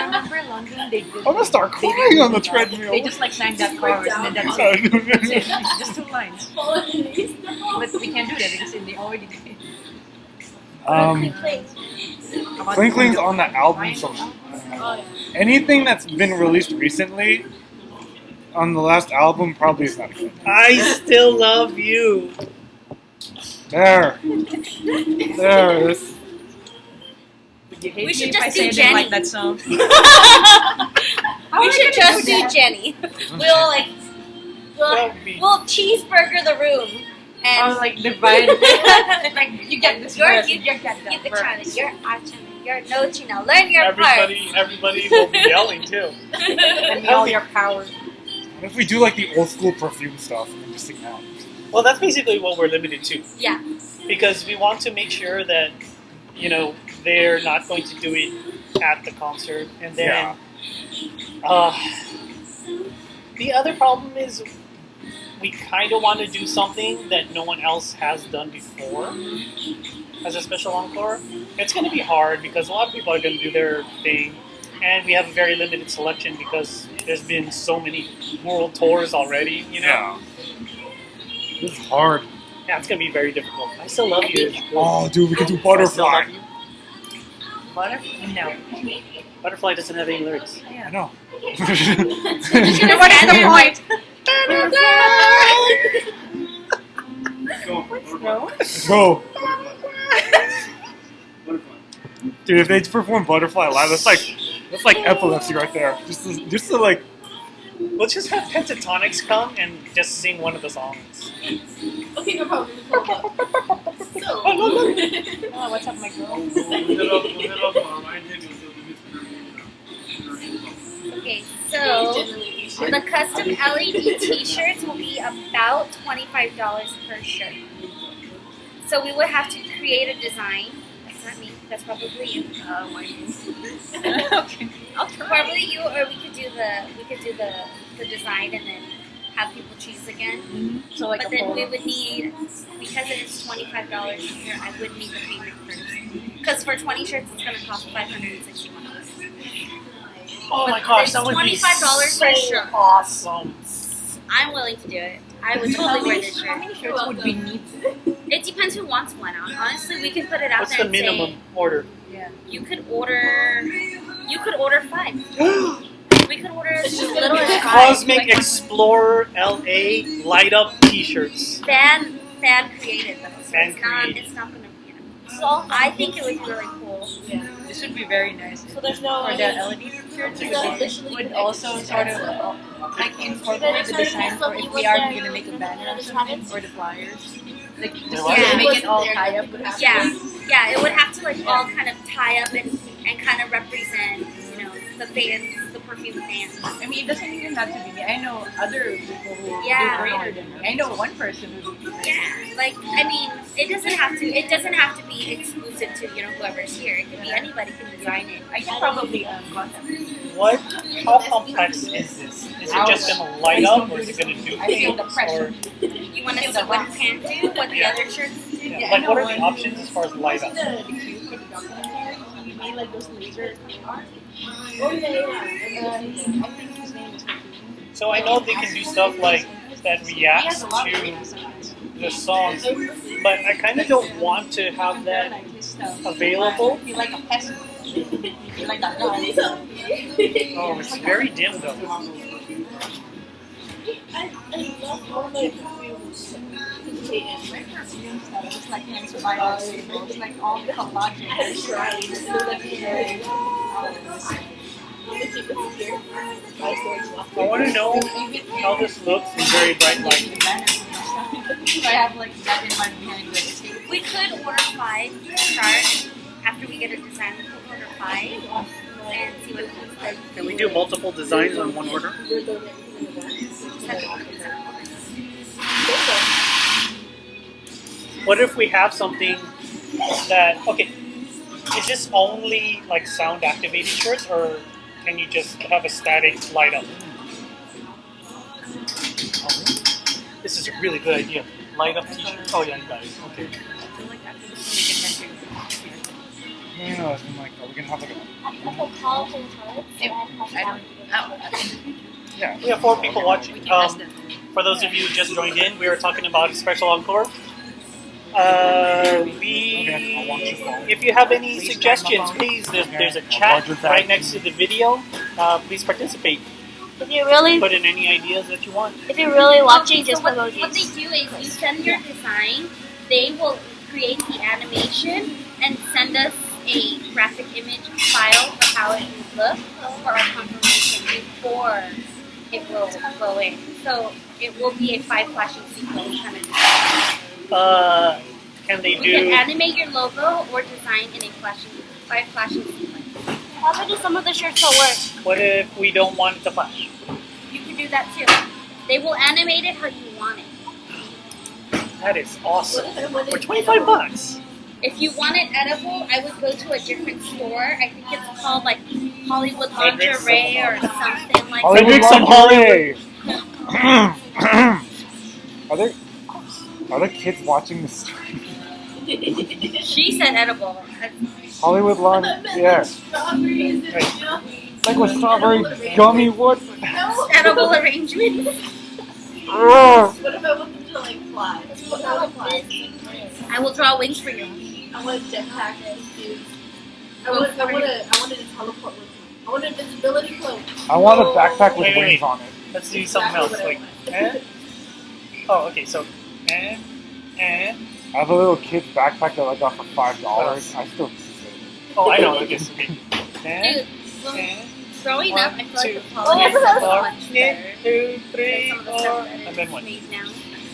remember in London they did. I'm gonna start they crying did on the that. treadmill. They just like sang that chorus and then that's it. That's it. Clink Just 2 lines. Follow the knees. But we can't do that because they already did. Clink's on the album, so anything that's been released recently on the last album probably is not good. I still love you. There. There. This. Would you hate We should me if just I do say I didn't Jenny. like that song? We should just do Jenny. We'll like we'll cheeseburger the room and Oh, like divide. Like you get this You're- verse, you- you get that you the verse. China, you're a China, you're no China. Learn your parts. Everybody will be yelling too. And all your power. What if we do like the old school perfume stuff and just sing out? Well, that's basically what we're limited to, Yeah. because we want to make sure that they're not going to do it at the concert, and then the other problem is we kind of want to do something that no one else has done before as a special encore. It's going to be hard because a lot of people are going to do their thing, and we have a very limited selection because there's been so many world tours already. Yeah. It's hard. Yeah, it's going to be very difficult. I still love you. Oh, dude, we can do I still butterfly. love you. Butterfly? No. Butterfly doesn't have any lyrics. I know. You should have What is said the it. point? Go. Dude, if they perform Butterfly live, that's like epilepsy right there. Just to like. Let's just have Pentatonics come and just sing one of the songs. Okay, no problem. So, Oh, what's up, my girl? Okay, so the custom LED T-shirts will be about $25 per shirt. So we would have to create a design. That's not me. That's probably you. Okay, I'll try. Probably you, or we could do the design and then have people choose again. So like But a then photo. we would need, because it is $25 here, I would need the payment first. Because for 20 shirts, it's going to cost $561. Oh But my gosh, there's that would be $25 so per shirt. awesome. I'm willing to do it. I would totally wear this How shirt. many shirts would we need? It depends who wants one. Honestly, we can put it out What's there the and minimum order? Yeah. You could order 5. We could order as little as 5. Cosmic Explorer LA light up T-shirts. Fan created though. So Fan it's not created. it's not gonna So I think it would be really cool. This would be very nice. so there's no For the LED shirts, it would also sort of like incorporate the design for if we are going to make a banner or something, or the flyers. Like just Yeah. make it all tie up with us. Yeah, it would have to like all kind of tie up and kind of represent, the fans, the perfume fans. I mean, it doesn't even have to be me. I know other people who Yeah. do greater than me. I know one person who would do Yeah, like I mean, it doesn't have to be exclusive to whoever's here. It could be anybody can design it. I can probably contact them. What? How complex is this? Is it just gonna light up, or is it gonna do I feel the things? pressure. Or You want to see what it can do, what the other shirts do? yeah, like what are the options as far as light up? The cube for the documentary, he made like those laser art. Oh, yeah. I think his name is So I know they can do stuff like that He has reacts a lot of to designs. the songs, but I kind of don't want to have that Like his stuff. available. He's like a peasant. He's like that. Oh, it's very dim though. I love all my perfumes. My perfume stuff is like inspired. It's like all the collagen. I tried. I want to know how this looks in very bright light. So I have like that in my behind the We could order 5 to start. After we get a design, we could order 5 and see what it looks like. Can we do multiple designs on one order? What if we have something that, okay, is this only like sound activated shirts, or can you just have a static light up? This is a really good idea. Light up t-shirt. Oh yeah, you got it. Okay. No, it's been like, we can have like yeah. We have 4 people watching. We can ask them. For those of you who just joined in, we are talking about a special encore. If you have any suggestions, please, there's a chat right next to the video. Please participate. If you're really Put in any ideas that you want. watching, just what they do is you send your design they will create the animation and send us a graphic image file of how it would look for our confirmation before it will go in. So it will be a 5 flashing sequence kind of thing. Can they You can do? animate your logo or design in a 5 flashing sequence. Probably some of the shirts will work. What if we don't want it to flash? You can do that too. They will animate it how you want it. That is awesome. What if For $25. If you want it edible, I would go to a different store. I think it's called like Hollywood Lingerie or something like that. Make some Hollywood. Are there kids watching this? She said edible. Hollywood lawn, yeah. Strawberries, It's like with strawberry gummy wood. No. Edible arrangement. Ugh. What if I want them to like fly? What kind of fly? I will draw wings for you. I want a jetpack, dude. I want to teleport with me. I want an invisibility cloak. I want a backpack with Wait, wait, wings wait. on it. Let's do something else. Like, oh, okay. So, and. I have a little kid's backpack that I got for $5. I still use it. Oh, I know. Okay, so okay. Dude, well, And. growing up, I feel like the Two, politics is four, much better 2, 3, than some of the 4, stuff that and is then what? made now.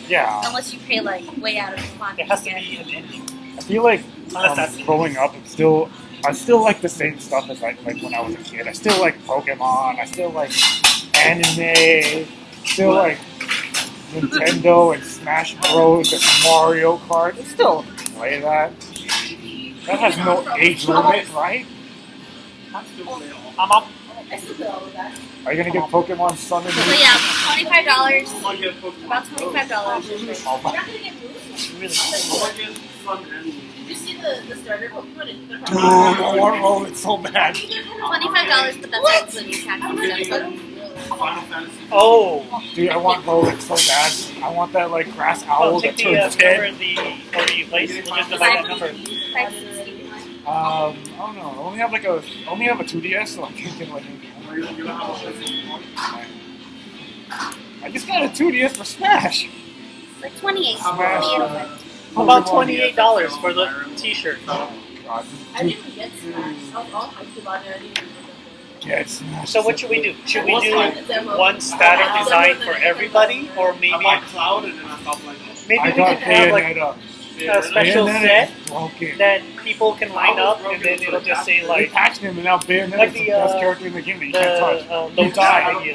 Yeah. Unless you pay like way out of the pocket. It has to to get. be an ending. I feel like Unless that's- growing up, I still like the same stuff as like when I was a kid. I still like Pokemon. I still like anime. Still like Nintendo and Smash Bros. And Mario Kart. I still play that. That has no age limit, right? I'm up. I still do all of that. Are you gonna get Pokemon Sun and So Moon? yeah, $25. About $25. Oh You're my. not gonna get moved. Really. Did you see the starter Pokemon? Dude, I want roll it so bad. $25, but that's not including tax and stuff. Oh. Dude, I want roll it so bad. I want that like grass owl Oh, that take the turns number 10. in the order you place. We'll just divide that number. 560. I don't know. I only have a 2DS, so I can't get like. I just got a 2DS for Smash. Like 28. Smash. 28. About $28 for the T-shirt. God. I didn't get Smash. I was all hyped about it. I didn't even Get Smash. So what should we do? Should we do one static design for everybody, or maybe I we got can have like Bayonetta. a special Bayonetta set is broken. that people can line up, and then it'll just say They like patched him, and now Bayonetta like is the the, best character in the game that you can't touch. low You die. idea.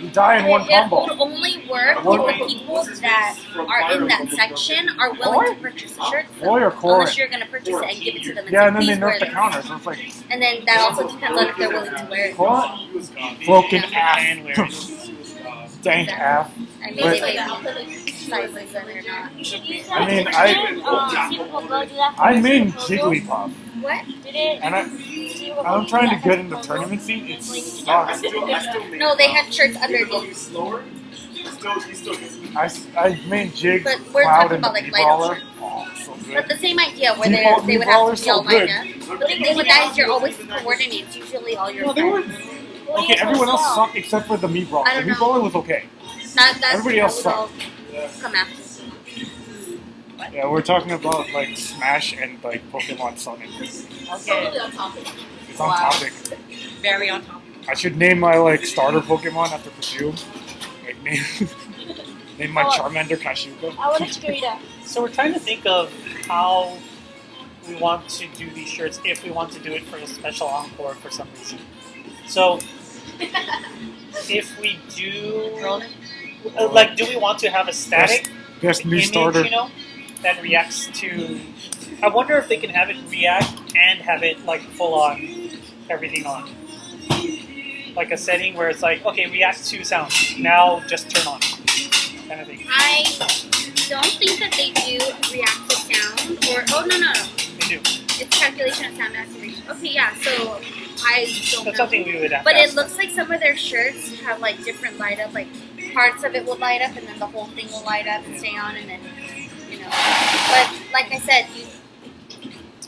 You die in one It combo. would only work if the people that are in that section are willing to purchase the shirt. Boy or core? Unless you're going to purchase it and give it to them and Yeah, say, and then they please nerf wear the this. counter, so it's like, And then that also depends on if they're willing to wear it. what? Broken And ass. wear it. Dank ass. I mean, But- they may be sizes that are not. I mean, I made Jigglypuff, What? and I'm trying to get in the tournament scene. It sucks. No, they have shirts underneath. I made Jig, But we're Cloud, talking and the about, like, Bee light Brawler. up Oh, so But good. the same idea where Default they would Bee have Brawler's to be all so good. lined up. But the thing with that is you're always coordinating. It's usually all your No, they were. friends. Okay, everyone else sucked except for the Mii I Brawler. don't The Mii know. Brawler was okay. That's Everybody else that would all come after. Yeah, we're talking about like Smash and like Pokemon Sun and Moon. Totally on topic. It's on Wow. topic. Very on top. I should name my like starter Pokemon after Perfume. Like name my Charmander Kashuka. I want a Chikorita. So we're trying to think of how we want to do these shirts if we want to do it for a special encore for some reason. So if we do, like, do we want to have a static Best new image, starter. you know, that reacts to? I wonder if they can have it react and have it like full on everything on, like a setting where it's like, okay, react to sound. Now just turn on, kind of thing. I don't think that they do react to sound or no. They do. It's calculation of sound activation. Okay, yeah. So I don't That's know. something we would have. But to it ask looks like some of their shirts have like different light up, like parts of it will light up and then the whole thing will light up and stay on and then, you know. But like I said,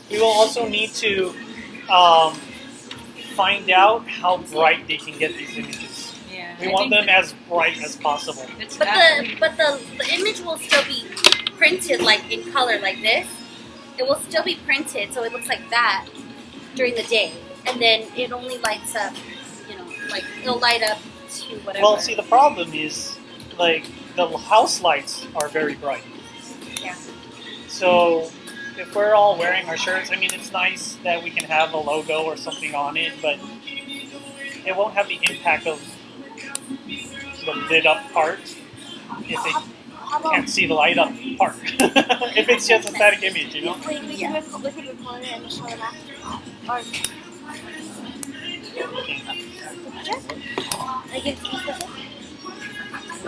We will also need to find out how bright they can get these images. Yeah. We want them as bright as possible. It's but the image will still be printed like in color like this, it will still be printed so it looks like that during the day, and then it only lights up, like it'll light up to whatever. Well, see, the problem is, like, the house lights are very bright. Yeah. So if we're all wearing our shirts, I mean, it's nice that we can have a logo or something on it, but it won't have the impact of the lit up part if they can't see the light up part. If it's just a static image, you know? Wait, we can record it and show it after. Or like it's specific?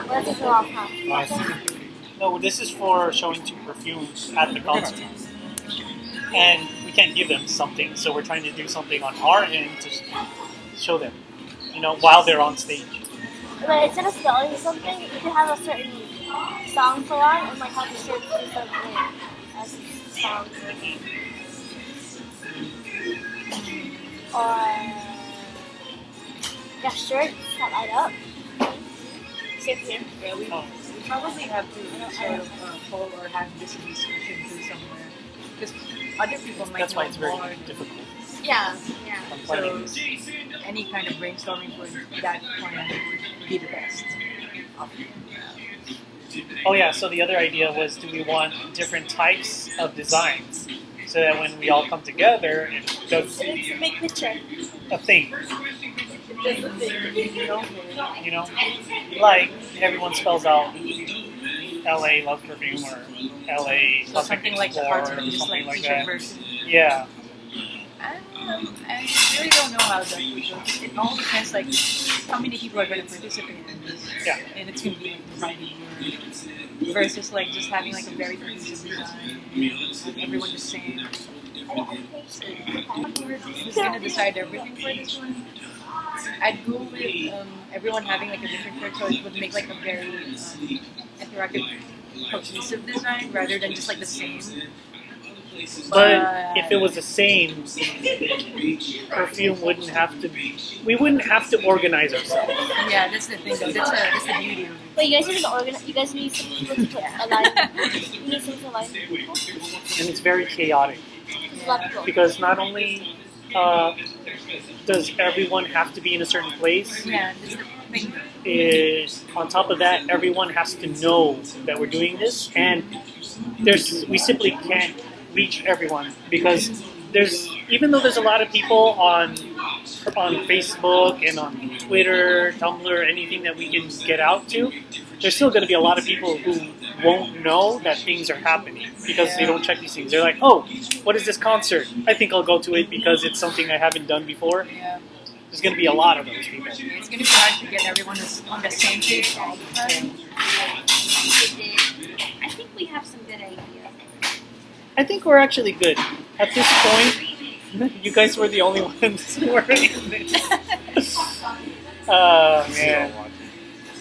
Or is it the wrong time? No, this is for showing two perfumes at the concert. And we can't give them something, so we're trying to do something on our end to show them, while they're on stage. But instead of spelling something, you can have a certain song play on and like have the shirt do something as a song. Or shirts that light up. Same here. Yeah, we probably have to sort of poll or have this discussion through somewhere. Because other people might That's know why it's very more. difficult. Yeah. I'm So planning this. any kind of brainstorming for that plan would be the best. Oh yeah, so the other idea was, do we want different types of designs so that when we all come together, it does It's a big picture. a thing, It's a big like everyone spells out LA Love Perfume or LA So Cosmic something like the Explorer parts or of just something like like t-shirt that. version. Yeah, I really don't know how that works. It all depends like how many people are going to participate in this. Yeah. And it's going to be like divided versus like just having like a very cohesive design. Everyone just saying. Who's going to decide everything for this one? I'd go with everyone having like a different shirt, so it would make like a very interactive, cohesive design rather than just like the same. but if it was the same, perfume wouldn't have to be. We wouldn't have to organize ourselves. Yeah, that's the thing though. That's the beauty of it. But you guys need to organize. You guys need some people to put a line. You need some to line people. And it's very chaotic There's a lot of people. because not only does everyone have to be in a certain place, Yeah, that's the thing. is on top of that, everyone has to know that we're doing this, and we simply can't reach everyone because even though there's a lot of people on Facebook and on Twitter, Tumblr, anything that we can get out to, there's still going to be a lot of people who won't know that things are happening because they don't check these things. They're like, oh, what is this concert? I think I'll go to it because it's something I haven't done before. Yeah. There's going to be a lot of those people. It's going to be hard to get everyone on the same page all the time. I think we have some good ideas. I think we're actually good. At this point, you guys were the only ones who were in this. Man.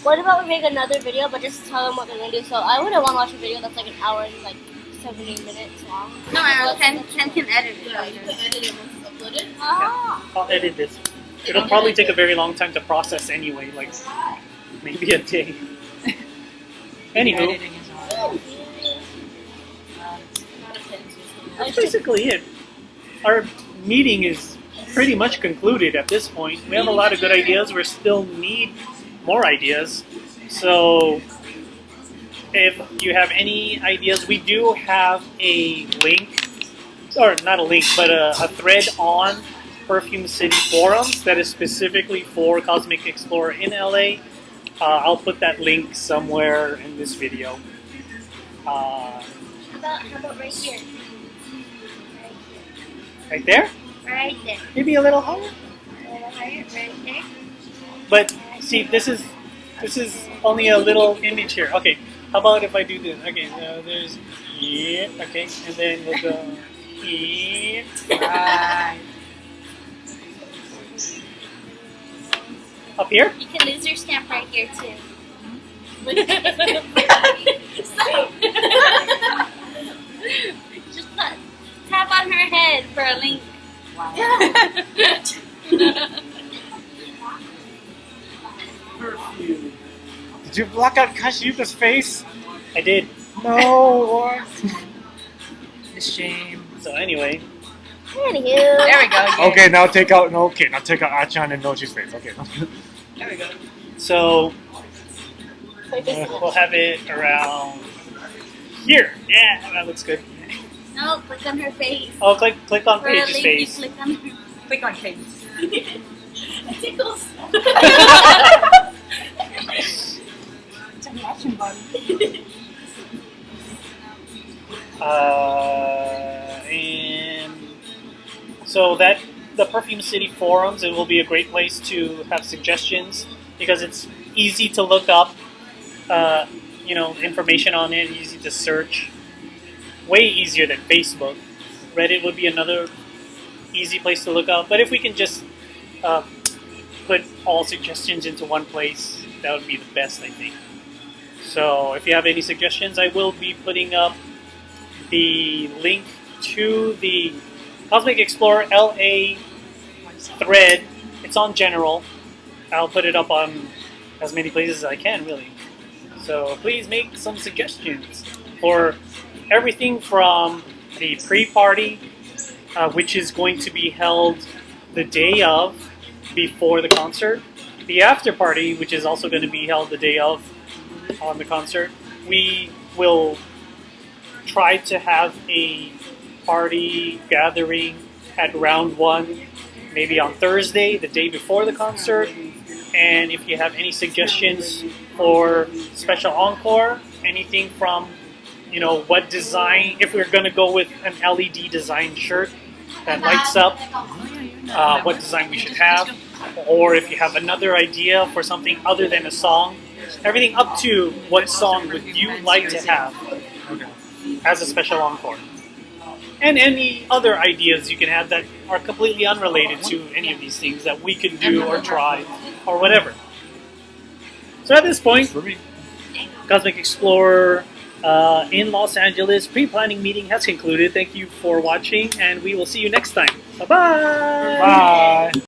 What about we make another video, but just tell them what they're gonna do? So I wouldn't want to watch a video that's like an hour and like 70 minutes long. No, Ken can edit it. Yeah, you can edit it once it's uploaded. Ah. I'll edit this. It'll probably take a very long time to process anyway, like maybe a day. Anywho, Editing is hard. that's basically it. Our meeting is pretty much concluded at this point. We have a lot of good ideas. We still need more ideas. So if you have any ideas, we do have a link, or not a link, but a thread on Perfume City forums that is specifically for Cosmic Explorer in LA. I'll put that link somewhere in this video. How about right here? Right there? Right there. Maybe a little higher? A little higher, right there. But see, this is only a little image here. Okay, how about if I do this? Okay, there's okay, and then we'll go Right. up here. You can lose your stamp right here too. Just tap on her head for a link. Wow. Did you block out Kashiyuka's face? I did. No, what? The shame. So anyway, Anywho. There we go. Yay. Okay, now take out Achan and Nochi's face. Okay. There we go. so we'll have it around here. Yeah, that looks good. No, click on her face. Oh, click on For a Paige's lady, face. click on her. Click on face. It tickles. It's a reaction button. And so that the Perfume City forums, it will be a great place to have suggestions because it's easy to look up, information on it, easy to search, way easier than Facebook. Reddit would be another easy place to look up, but if we can just put all suggestions into one place, that would be the best, I think. So if you have any suggestions, I will be putting up the link to the Cosmic Explorer LA thread. It's on general. I'll put it up on as many places as I can, really. So please make some suggestions for everything from the pre-party, which is going to be held the day of, before the concert, the after party, which is also going to be held the day of on the concert. We will try to have a party gathering at round one, maybe on Thursday, the day before the concert. And if you have any suggestions for special encore, anything from, what design, if we're going to go with an LED design shirt that lights up, what design we should have, or if you have another idea for something other than a song, everything up to what song would you like to have as a special encore. And any other ideas you can have that are completely unrelated to any of these things that we can do or try or whatever. So at this point, Cosmic Explorer in Los Angeles pre-planning meeting has concluded. Thank you for watching, and we will see you next time. Bye-bye! Bye.